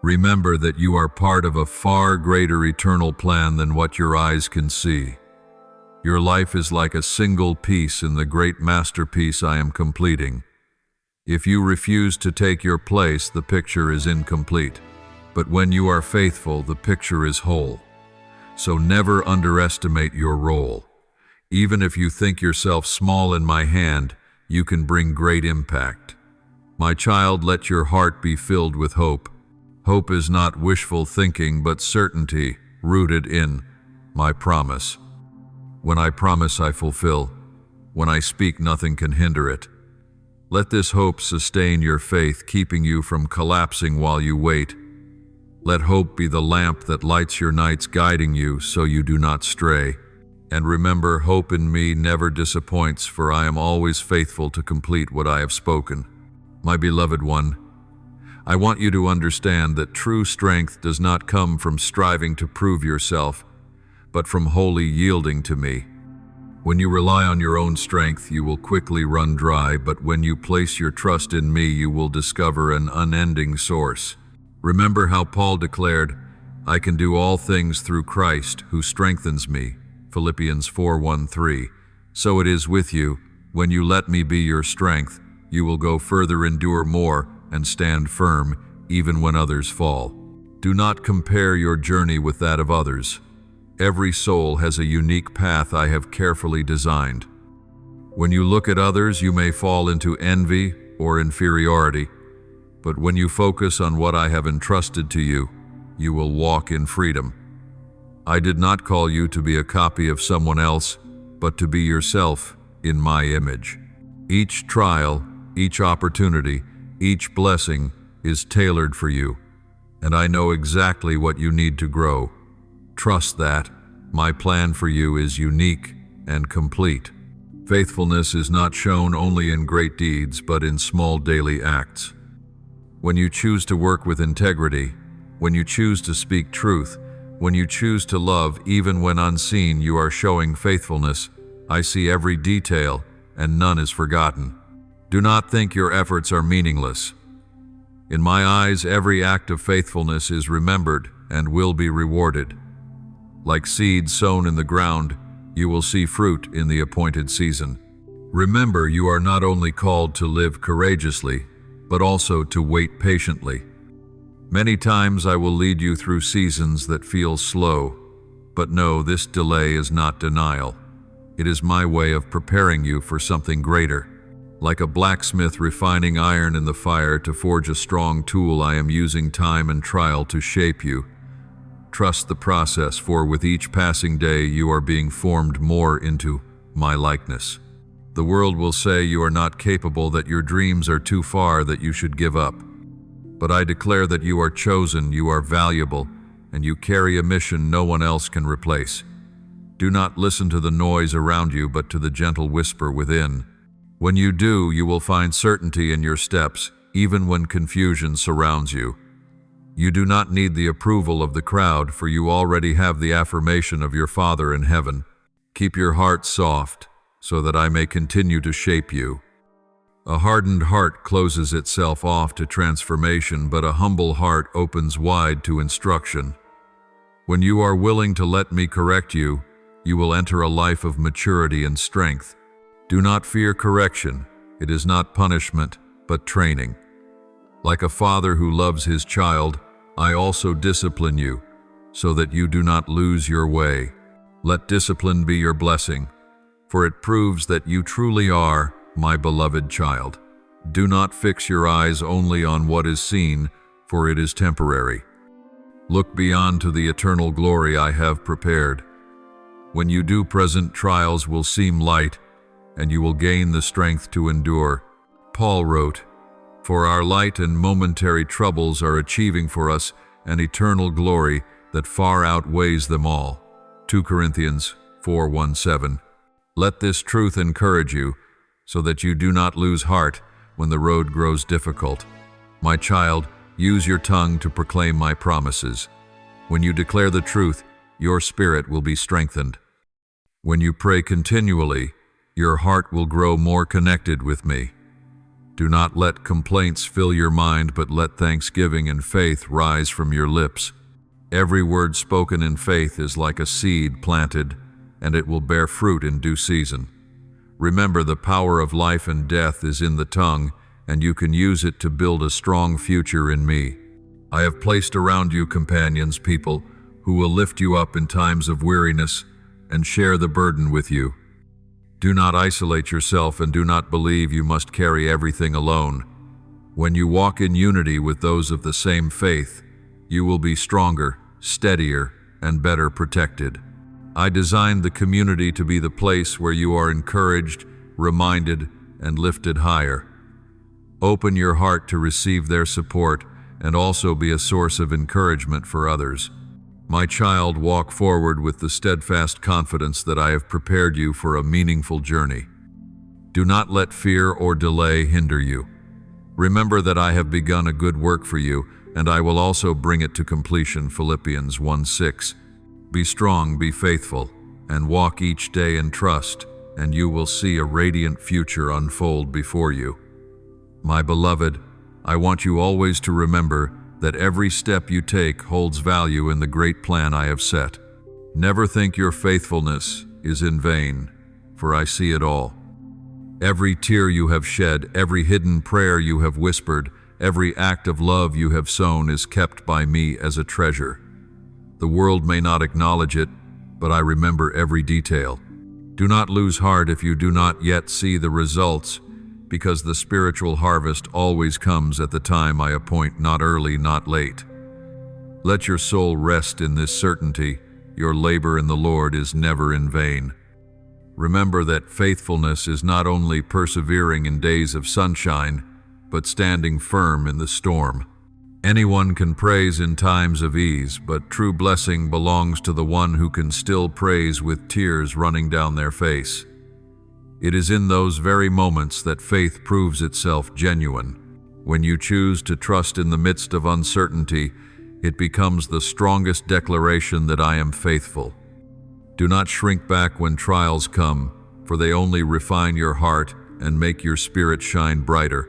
Remember that you are part of a far greater eternal plan than what your eyes can see. Your life is like a single piece in the great masterpiece I am completing. If you refuse to take your place, the picture is incomplete. But when you are faithful, the picture is whole. So never underestimate your role. Even if you think yourself small in my hand, you can bring great impact. My child, let your heart be filled with hope. Hope is not wishful thinking, but certainty rooted in my promise. When I promise, I fulfill. When I speak, nothing can hinder it. Let this hope sustain your faith, keeping you from collapsing while you wait. Let hope be the lamp that lights your nights, guiding you so you do not stray. And remember, hope in me never disappoints, for I am always faithful to complete what I have spoken. My beloved one, I want you to understand that true strength does not come from striving to prove yourself, but from wholly yielding to me. When you rely on your own strength, you will quickly run dry, but when you place your trust in me, you will discover an unending source. Remember how Paul declared, I can do all things through Christ who strengthens me. Philippians 4:1-3. So it is with you. When you let me be your strength, you will go further, endure more, and stand firm, even when others fall. Do not compare your journey with that of others. Every soul has a unique path I have carefully designed. When you look at others, you may fall into envy or inferiority, but when you focus on what I have entrusted to you, you will walk in freedom. I did not call you to be a copy of someone else, but to be yourself, in my image. Each trial, each opportunity, each blessing is tailored for you, and I know exactly what you need to grow. Trust that my plan for you is unique and complete. Faithfulness is not shown only in great deeds, but in small daily acts. When you choose to work with integrity, when you choose to speak truth, when you choose to love even when unseen, you are showing faithfulness. I see every detail, and none is forgotten. Do not think your efforts are meaningless. In my eyes, every act of faithfulness is remembered and will be rewarded. Like seeds sown in the ground, you will see fruit in the appointed season. Remember, you are not only called to live courageously, but also to wait patiently. Many times I will lead you through seasons that feel slow, but know this delay is not denial. It is my way of preparing you for something greater. Like a blacksmith refining iron in the fire to forge a strong tool, I am using time and trial to shape you. Trust the process, for with each passing day you are being formed more into my likeness. The world will say you are not capable, that your dreams are too far, that you should give up. But I declare that you are chosen, you are valuable, and you carry a mission no one else can replace. Do not listen to the noise around you, but to the gentle whisper within. When you do, you will find certainty in your steps, even when confusion surrounds you. You do not need the approval of the crowd, for you already have the affirmation of your Father in heaven. Keep your heart soft, so that I may continue to shape you. A hardened heart closes itself off to transformation, but a humble heart opens wide to instruction. When you are willing to let me correct you, you will enter a life of maturity and strength. Do not fear correction. It is not punishment, but training. Like a father who loves his child, I also discipline you, so that you do not lose your way. Let discipline be your blessing, for it proves that you truly are my beloved child. Do not fix your eyes only on what is seen, for it is temporary. Look beyond to the eternal glory I have prepared. When you do, present trials will seem light, and you will gain the strength to endure. Paul wrote, "For our light and momentary troubles are achieving for us an eternal glory that far outweighs them all." 2 Corinthians 4:17. Let this truth encourage you, so that you do not lose heart when the road grows difficult. My child, use your tongue to proclaim my promises. When you declare the truth, your spirit will be strengthened. When you pray continually, your heart will grow more connected with me. Do not let complaints fill your mind, but let thanksgiving and faith rise from your lips. Every word spoken in faith is like a seed planted, and it will bear fruit in due season. Remember, the power of life and death is in the tongue, and you can use it to build a strong future in me. I have placed around you companions, people who will lift you up in times of weariness and share the burden with you. Do not isolate yourself, and do not believe you must carry everything alone. When you walk in unity with those of the same faith, you will be stronger, steadier, and better protected. I designed the community to be the place where you are encouraged, reminded, and lifted higher. Open your heart to receive their support and also be a source of encouragement for others. My child, walk forward with the steadfast confidence that I have prepared you for a meaningful journey. Do not let fear or delay hinder you. Remember that I have begun a good work for you, and I will also bring it to completion. Philippians 1:6. Be strong, be faithful, and walk each day in trust, and you will see a radiant future unfold before you. My beloved, I want you always to remember that every step you take holds value in the great plan I have set. Never think your faithfulness is in vain, for I see it all. Every tear you have shed, every hidden prayer you have whispered, every act of love you have sown is kept by me as a treasure. The world may not acknowledge it, but I remember every detail. Do not lose heart if you do not yet see the results, because the spiritual harvest always comes at the time I appoint, not early, not late. Let your soul rest in this certainty: your labor in the Lord is never in vain. Remember that faithfulness is not only persevering in days of sunshine, but standing firm in the storm. Anyone can praise in times of ease, but true blessing belongs to the one who can still praise with tears running down their face. It is in those very moments that faith proves itself genuine. When you choose to trust in the midst of uncertainty, it becomes the strongest declaration that I am faithful. Do not shrink back when trials come, for they only refine your heart and make your spirit shine brighter.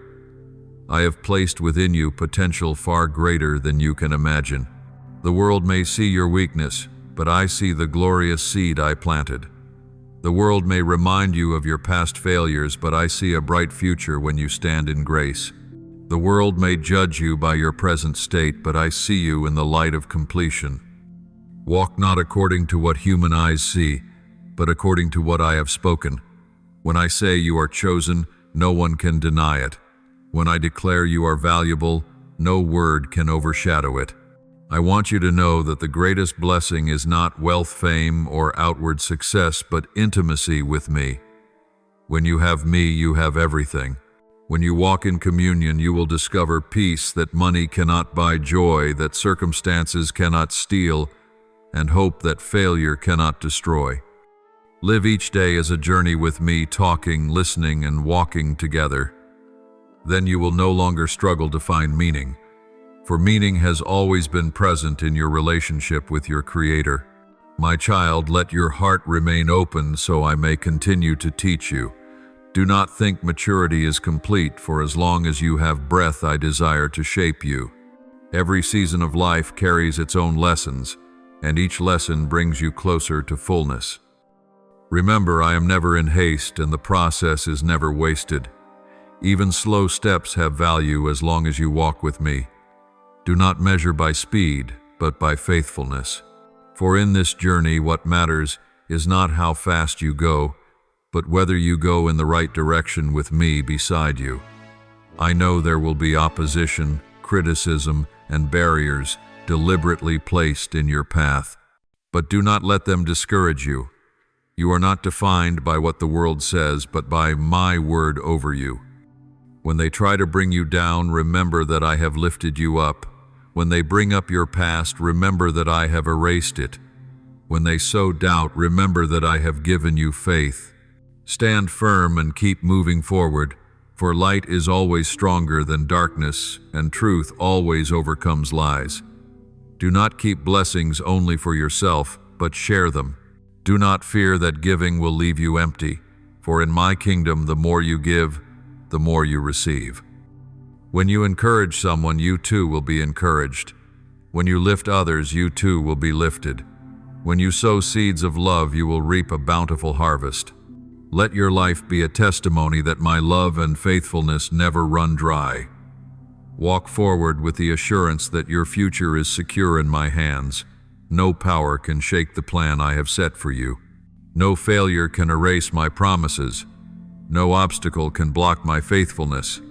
I have placed within you potential far greater than you can imagine. The world may see your weakness, but I see the glorious seed I planted. The world may remind you of your past failures, but I see a bright future when you stand in grace. The world may judge you by your present state, but I see you in the light of completion. Walk not according to what human eyes see, but according to what I have spoken. When I say you are chosen, no one can deny it. When I declare you are valuable, no word can overshadow it. I want you to know that the greatest blessing is not wealth, fame, or outward success, but intimacy with me. When you have me, you have everything. When you walk in communion, you will discover peace that money cannot buy, joy that circumstances cannot steal, and hope that failure cannot destroy. Live each day as a journey with me, talking, listening, and walking together. Then you will no longer struggle to find meaning, for meaning has always been present in your relationship with your Creator. My child, let your heart remain open so I may continue to teach you. Do not think maturity is complete, for as long as you have breath, I desire to shape you. Every season of life carries its own lessons, and each lesson brings you closer to fullness. Remember, I am never in haste, and the process is never wasted. Even slow steps have value as long as you walk with me. Do not measure by speed, but by faithfulness. For in this journey, what matters is not how fast you go, but whether you go in the right direction with me beside you. I know there will be opposition, criticism, and barriers deliberately placed in your path, but do not let them discourage you. You are not defined by what the world says, but by my word over you. When they try to bring you down, remember that I have lifted you up. When they bring up your past, remember that I have erased it. When they sow doubt, remember that I have given you faith. Stand firm and keep moving forward, for light is always stronger than darkness, and truth always overcomes lies. Do not keep blessings only for yourself, but share them. Do not fear that giving will leave you empty, for in my kingdom the more you give, the more you receive. When you encourage someone, you too will be encouraged. When you lift others, you too will be lifted. When you sow seeds of love, you will reap a bountiful harvest. Let your life be a testimony that my love and faithfulness never run dry. Walk forward with the assurance that your future is secure in my hands. No power can shake the plan I have set for you. No failure can erase my promises. No obstacle can block my faithfulness.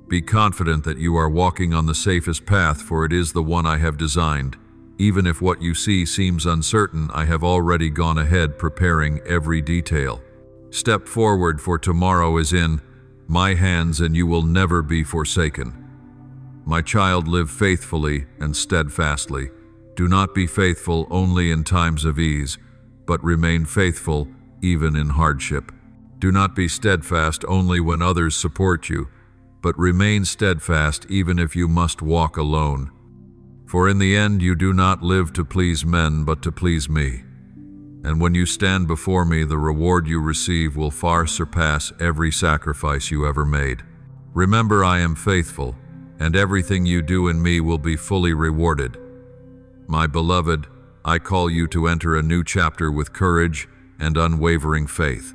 Be confident that you are walking on the safest path, for it is the one I have designed. Even if what you see seems uncertain, I have already gone ahead preparing every detail. Step forward, for tomorrow is in my hands and you will never be forsaken. My child, live faithfully and steadfastly. Do not be faithful only in times of ease, but remain faithful even in hardship. Do not be steadfast only when others support you, but remain steadfast even if you must walk alone. For in the end you do not live to please men, but to please me. And when you stand before me, the reward you receive will far surpass every sacrifice you ever made. Remember, I am faithful, and everything you do in me will be fully rewarded. My beloved, I call you to enter a new chapter with courage and unwavering faith.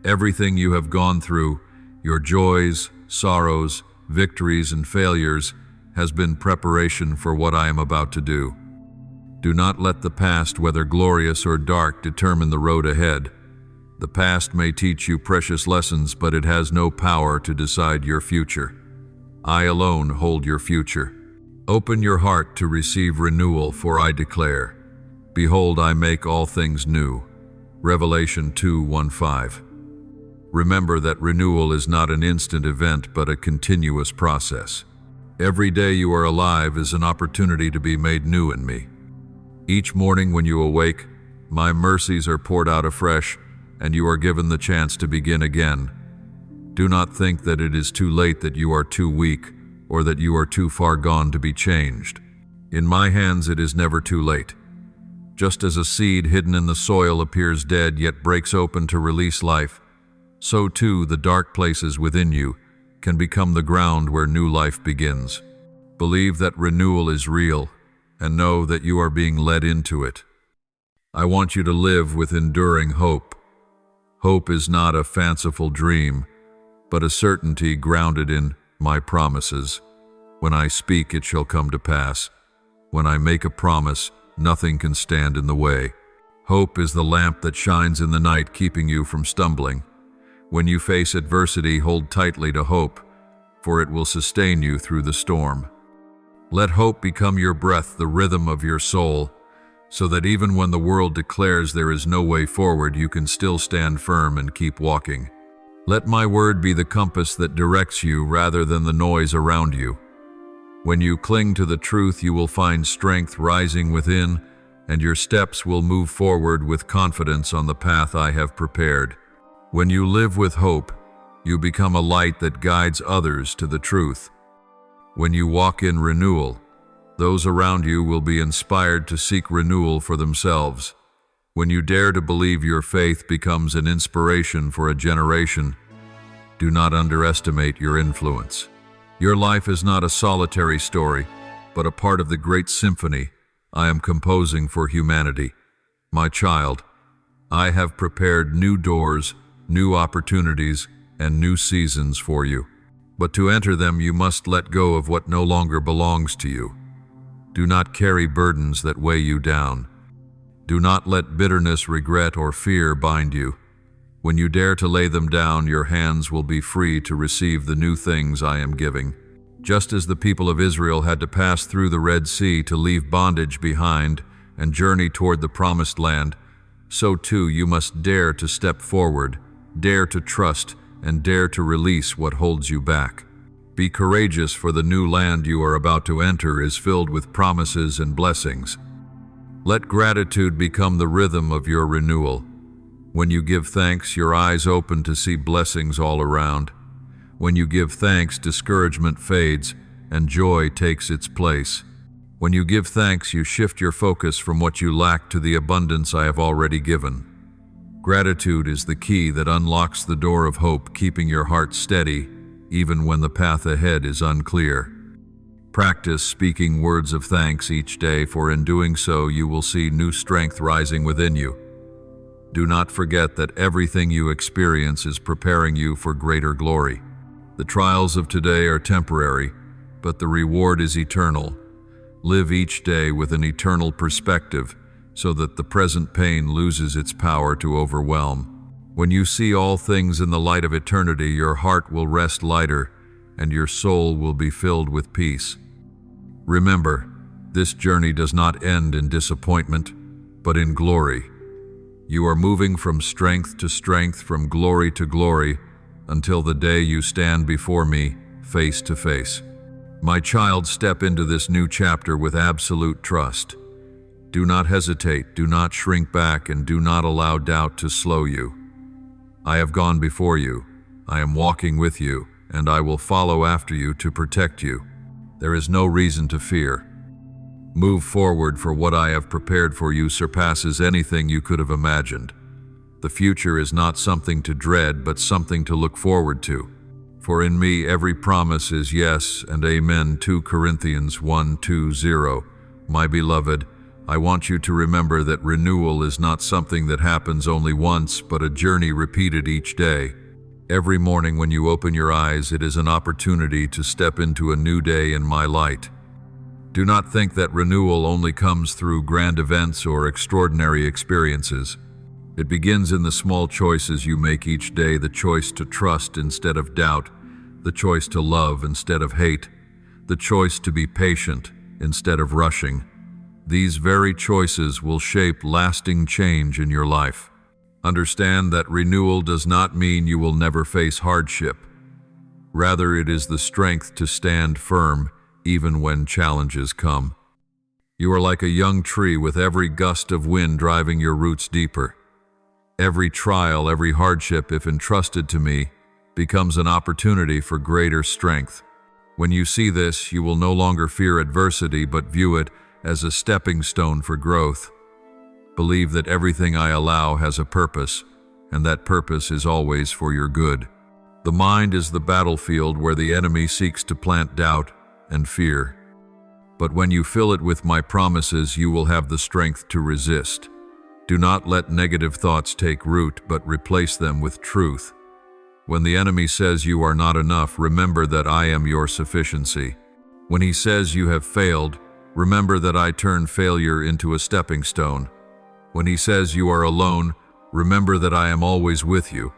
Everything you have gone through, your joys, sorrows, victories, and failures, has been preparation for what I am about to do. Do not let the past, whether glorious or dark, determine the road ahead. The past may teach you precious lessons, but it has no power to decide your future. I alone hold your future. Open your heart to receive renewal, for I declare, behold, I make all things new. Revelation 2:1-5. Remember that renewal is not an instant event but a continuous process. Every day you are alive is an opportunity to be made new in me. Each morning when you awake, my mercies are poured out afresh, and you are given the chance to begin again. Do not think that it is too late, that you are too weak, or that you are too far gone to be changed. In my hands it is never too late. Just as a seed hidden in the soil appears dead yet breaks open to release life, so too the dark places within you can become the ground where new life begins. Believe that renewal is real, and know that you are being led into it. I want you to live with enduring hope. Hope is not a fanciful dream, but a certainty grounded in my promises. When I speak, it shall come to pass. When I make a promise, nothing can stand in the way. Hope is the lamp that shines in the night, keeping you from stumbling. When you face adversity, hold tightly to hope, for it will sustain you through the storm. Let hope become your breath, the rhythm of your soul, so that even when the world declares there is no way forward, you can still stand firm and keep walking. Let my word be the compass that directs you rather than the noise around you. When you cling to the truth, you will find strength rising within, and your steps will move forward with confidence on the path I have prepared. When you live with hope, you become a light that guides others to the truth. When you walk in renewal, those around you will be inspired to seek renewal for themselves. When you dare to believe, your faith becomes an inspiration for a generation. Do not underestimate your influence. Your life is not a solitary story, but a part of the great symphony I am composing for humanity. My child, I have prepared new doors, new opportunities, and new seasons for you. But to enter them, you must let go of what no longer belongs to you. Do not carry burdens that weigh you down. Do not let bitterness, regret, or fear bind you. When you dare to lay them down, your hands will be free to receive the new things I am giving. Just as the people of Israel had to pass through the Red Sea to leave bondage behind and journey toward the Promised Land, so too you must dare to step forward, dare to trust, and dare to release what holds you back. Be courageous, for the new land you are about to enter is filled with promises and blessings. Let gratitude become the rhythm of your renewal. When you give thanks, your eyes open to see blessings all around. When you give thanks, discouragement fades and joy takes its place. When you give thanks, you shift your focus from what you lack to the abundance I have already given. Gratitude is the key that unlocks the door of hope, keeping your heart steady even when the path ahead is unclear. Practice speaking words of thanks each day, for in doing so you will see new strength rising within you. Do not forget that everything you experience is preparing you for greater glory. The trials of today are temporary, but the reward is eternal. Live each day with an eternal perspective, so that the present pain loses its power to overwhelm. When you see all things in the light of eternity, your heart will rest lighter, and your soul will be filled with peace. Remember, this journey does not end in disappointment, but in glory. You are moving from strength to strength, from glory to glory, until the day you stand before me, face to face. My child, step into this new chapter with absolute trust. Do not hesitate, do not shrink back, and do not allow doubt to slow you. I have gone before you, I am walking with you, and I will follow after you to protect you. There is no reason to fear. Move forward, for what I have prepared for you surpasses anything you could have imagined. The future is not something to dread, but something to look forward to. For in me every promise is yes and amen. 2 Corinthians 1:20. My beloved, I want you to remember that renewal is not something that happens only once, but a journey repeated each day. Every morning when you open your eyes, it is an opportunity to step into a new day in my light. Do not think that renewal only comes through grand events or extraordinary experiences. It begins in the small choices you make each day, the choice to trust instead of doubt, the choice to love instead of hate, the choice to be patient instead of rushing. These very choices will shape lasting change in your life. Understand that renewal does not mean you will never face hardship. Rather, it is the strength to stand firm even when challenges come. You are like a young tree with every gust of wind driving your roots deeper. Every trial, every hardship, if entrusted to me, becomes an opportunity for greater strength. When you see this, you will no longer fear adversity, but view it as a stepping stone for growth. Believe that everything I allow has a purpose, and that purpose is always for your good. The mind is the battlefield where the enemy seeks to plant doubt and fear. But when you fill it with my promises, you will have the strength to resist. Do not let negative thoughts take root, but replace them with truth. When the enemy says you are not enough, remember that I am your sufficiency. When he says you have failed, remember that I turn failure into a stepping stone. When he says you are alone, remember that I am always with you.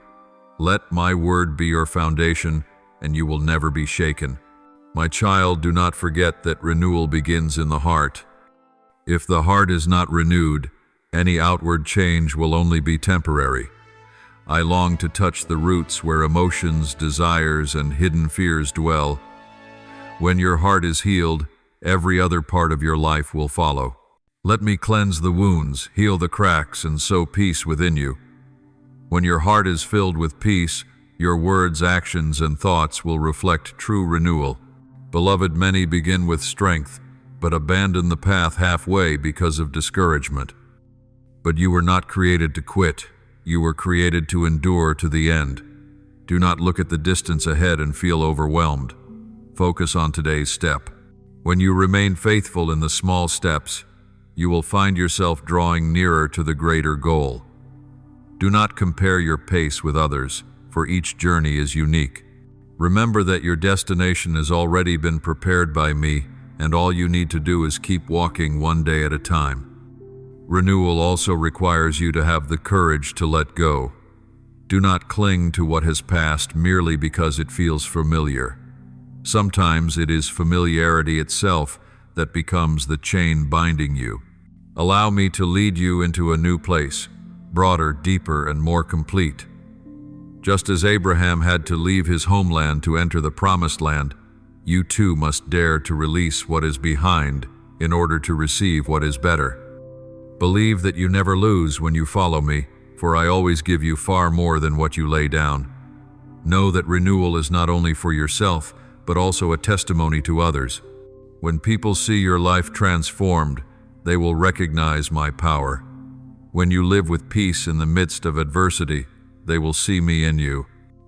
Let my word be your foundation, and you will never be shaken. My child, do not forget that renewal begins in the heart. If the heart is not renewed, any outward change will only be temporary. I long to touch the roots where emotions, desires, and hidden fears dwell. When your heart is healed, every other part of your life will follow. Let me cleanse the wounds, heal the cracks, and sow peace within you. When your heart is filled with peace, your words, actions, and thoughts will reflect true renewal. Beloved, many begin with strength, but abandon the path halfway because of discouragement. But you were not created to quit. You were created to endure to the end. Do not look at the distance ahead and feel overwhelmed. Focus on today's step. When you remain faithful in the small steps, you will find yourself drawing nearer to the greater goal. Do not compare your pace with others, for each journey is unique. Remember that your destination has already been prepared by me, and all you need to do is keep walking one day at a time. Renewal also requires you to have the courage to let go. Do not cling to what has passed merely because it feels familiar. Sometimes it is familiarity itself that becomes the chain binding you. Allow me to lead you into a new place, broader, deeper, and more complete. Just as Abraham had to leave his homeland to enter the promised land, you too must dare to release what is behind in order to receive what is better. Believe that you never lose when you follow me, for I always give you far more than what you lay down. Know that renewal is not only for yourself, but also a testimony to others. When people see your life transformed, they will recognize my power. When you live with peace in the midst of adversity, they will see me in you.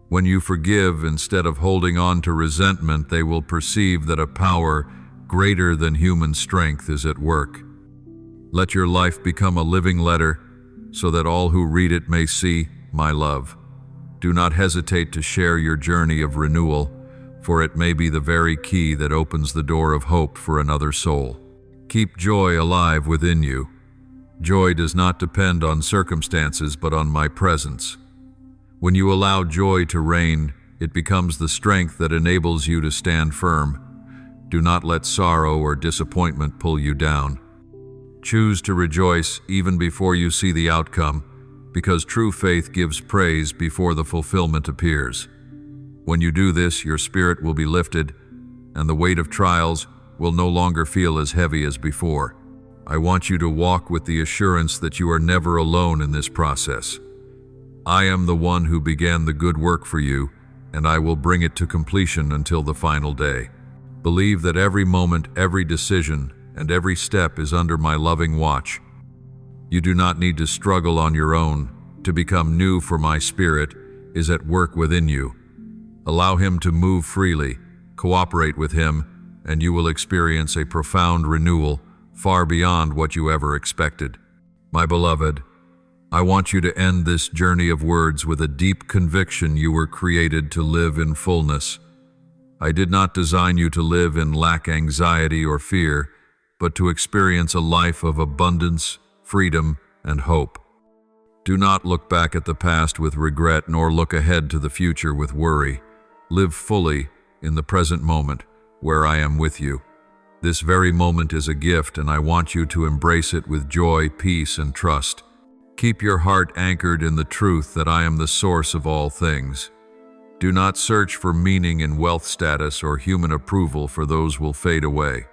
When you forgive instead of holding on to resentment, they will perceive that a power greater than human strength is at work. Let your life become a living letter so that all who read it may see my love. Do not hesitate to share your journey of renewal, for it may be the very key that opens the door of hope for another soul. Keep joy alive within you. Joy does not depend on circumstances, but on my presence. When you allow joy to reign, it becomes the strength that enables you to stand firm. Do not let sorrow or disappointment pull you down. Choose to rejoice even before you see the outcome, because true faith gives praise before the fulfillment appears. When you do this, your spirit will be lifted, and the weight of trials will no longer feel as heavy as before. I want you to walk with the assurance that you are never alone in this process. I am the one who began the good work for you, and I will bring it to completion until the final day. Believe that every moment, every decision, and every step is under my loving watch. You do not need to struggle on your own. To become new, for my spirit is at work within you. Allow him to move freely, cooperate with him, and you will experience a profound renewal far beyond what you ever expected. My beloved, I want you to end this journey of words with a deep conviction you were created to live in fullness. I did not design you to live in lack, anxiety, or fear, but to experience a life of abundance, freedom, and hope. Do not look back at the past with regret, nor look ahead to the future with worry. Live fully in the present moment, where I am with you. This very moment is a gift, and I want you to embrace it with joy, peace, and trust. Keep your heart anchored in the truth that I am the source of all things. Do not search for meaning in wealth status or human approval, for those will fade away.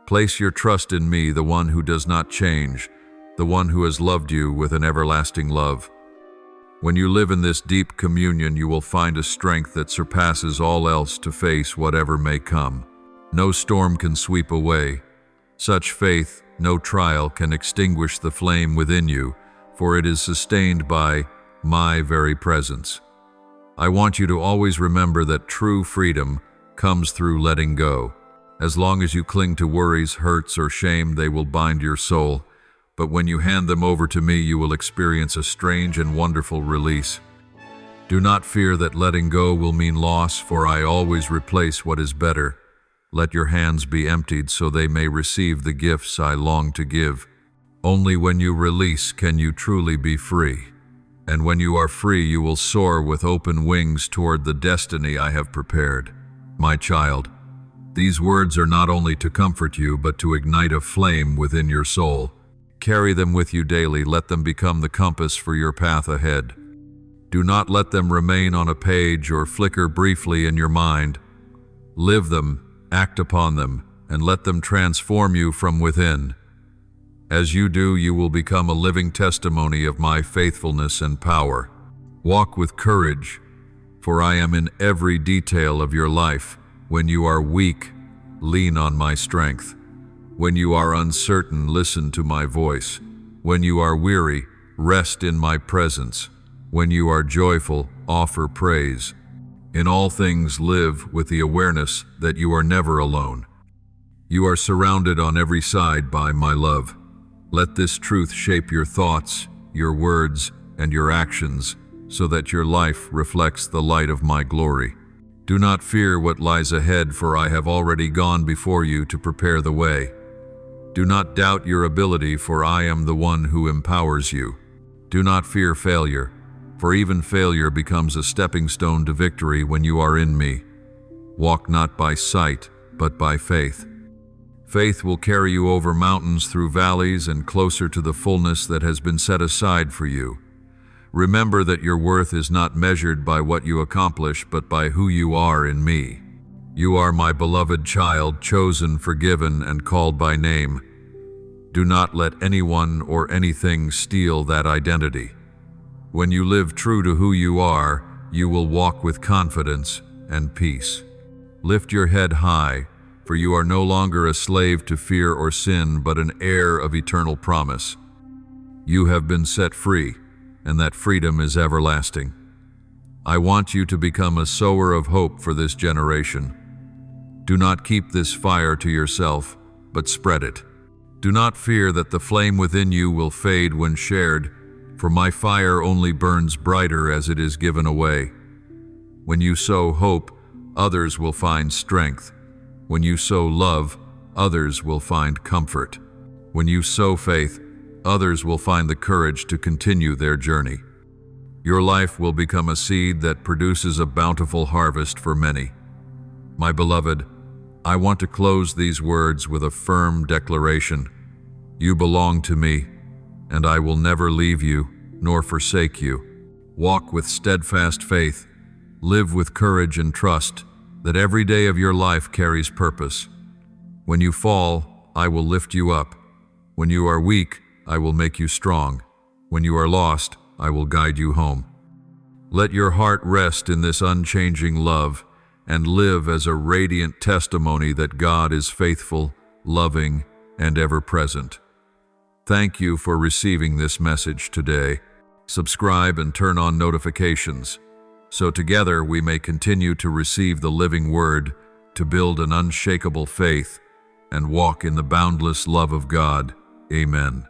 Place your trust in me, the one who does not change, the one who has loved you with an everlasting love. When you live in this deep communion, you will find a strength that surpasses all else to face whatever may come. No storm can sweep away such faith. No trial can extinguish the flame within you, for it is sustained by my very presence. I want you to always remember that true freedom comes through letting go. As long as you cling to worries, hurts, or shame, they will bind your soul. But when you hand them over to me, you will experience a strange and wonderful release. Do not fear that letting go will mean loss, for I always replace what is better. Let your hands be emptied so they may receive the gifts I long to give. Only when you release can you truly be free. And when you are free, you will soar with open wings toward the destiny I have prepared. My child, these words are not only to comfort you, but to ignite a flame within your soul. Carry them with you daily. Let them become the compass for your path ahead. Do not let them remain on a page or flicker briefly in your mind. Live them, act upon them, and let them transform you from within. As you do, you will become a living testimony of my faithfulness and power. Walk with courage, for I am in every detail of your life. When you are weak, lean on my strength. When you are uncertain, listen to my voice. When you are weary, rest in my presence. When you are joyful, offer praise. In all things, live with the awareness that you are never alone. You are surrounded on every side by my love. Let this truth shape your thoughts, your words, and your actions, so that your life reflects the light of my glory. Do not fear what lies ahead, for I have already gone before you to prepare the way. Do not doubt your ability, for I am the one who empowers you. Do not fear failure, for even failure becomes a stepping stone to victory when you are in me. Walk not by sight, but by faith. Faith will carry you over mountains, through valleys, and closer to the fullness that has been set aside for you. Remember that your worth is not measured by what you accomplish, but by who you are in me. You are my beloved child, chosen, forgiven, and called by name. Do not let anyone or anything steal that identity. When you live true to who you are, you will walk with confidence and peace. Lift your head high, for you are no longer a slave to fear or sin, but an heir of eternal promise. You have been set free, and that freedom is everlasting. I want you to become a sower of hope for this generation. Do not keep this fire to yourself, but spread it. Do not fear that the flame within you will fade when shared, for my fire only burns brighter as it is given away. When you sow hope, others will find strength. When you sow love, others will find comfort. When you sow faith, others will find the courage to continue their journey. Your life will become a seed that produces a bountiful harvest for many. My beloved, I want to close these words with a firm declaration. You belong to me, and I will never leave you nor forsake you. Walk with steadfast faith. Live with courage and trust that every day of your life carries purpose. When you fall, I will lift you up. When you are weak, I will make you strong. When you are lost, I will guide you home. Let your heart rest in this unchanging love and live as a radiant testimony that God is faithful, loving, and ever-present. Thank you for receiving this message today. Subscribe and turn on notifications, so together we may continue to receive the living word, to build an unshakable faith, and walk in the boundless love of God. Amen.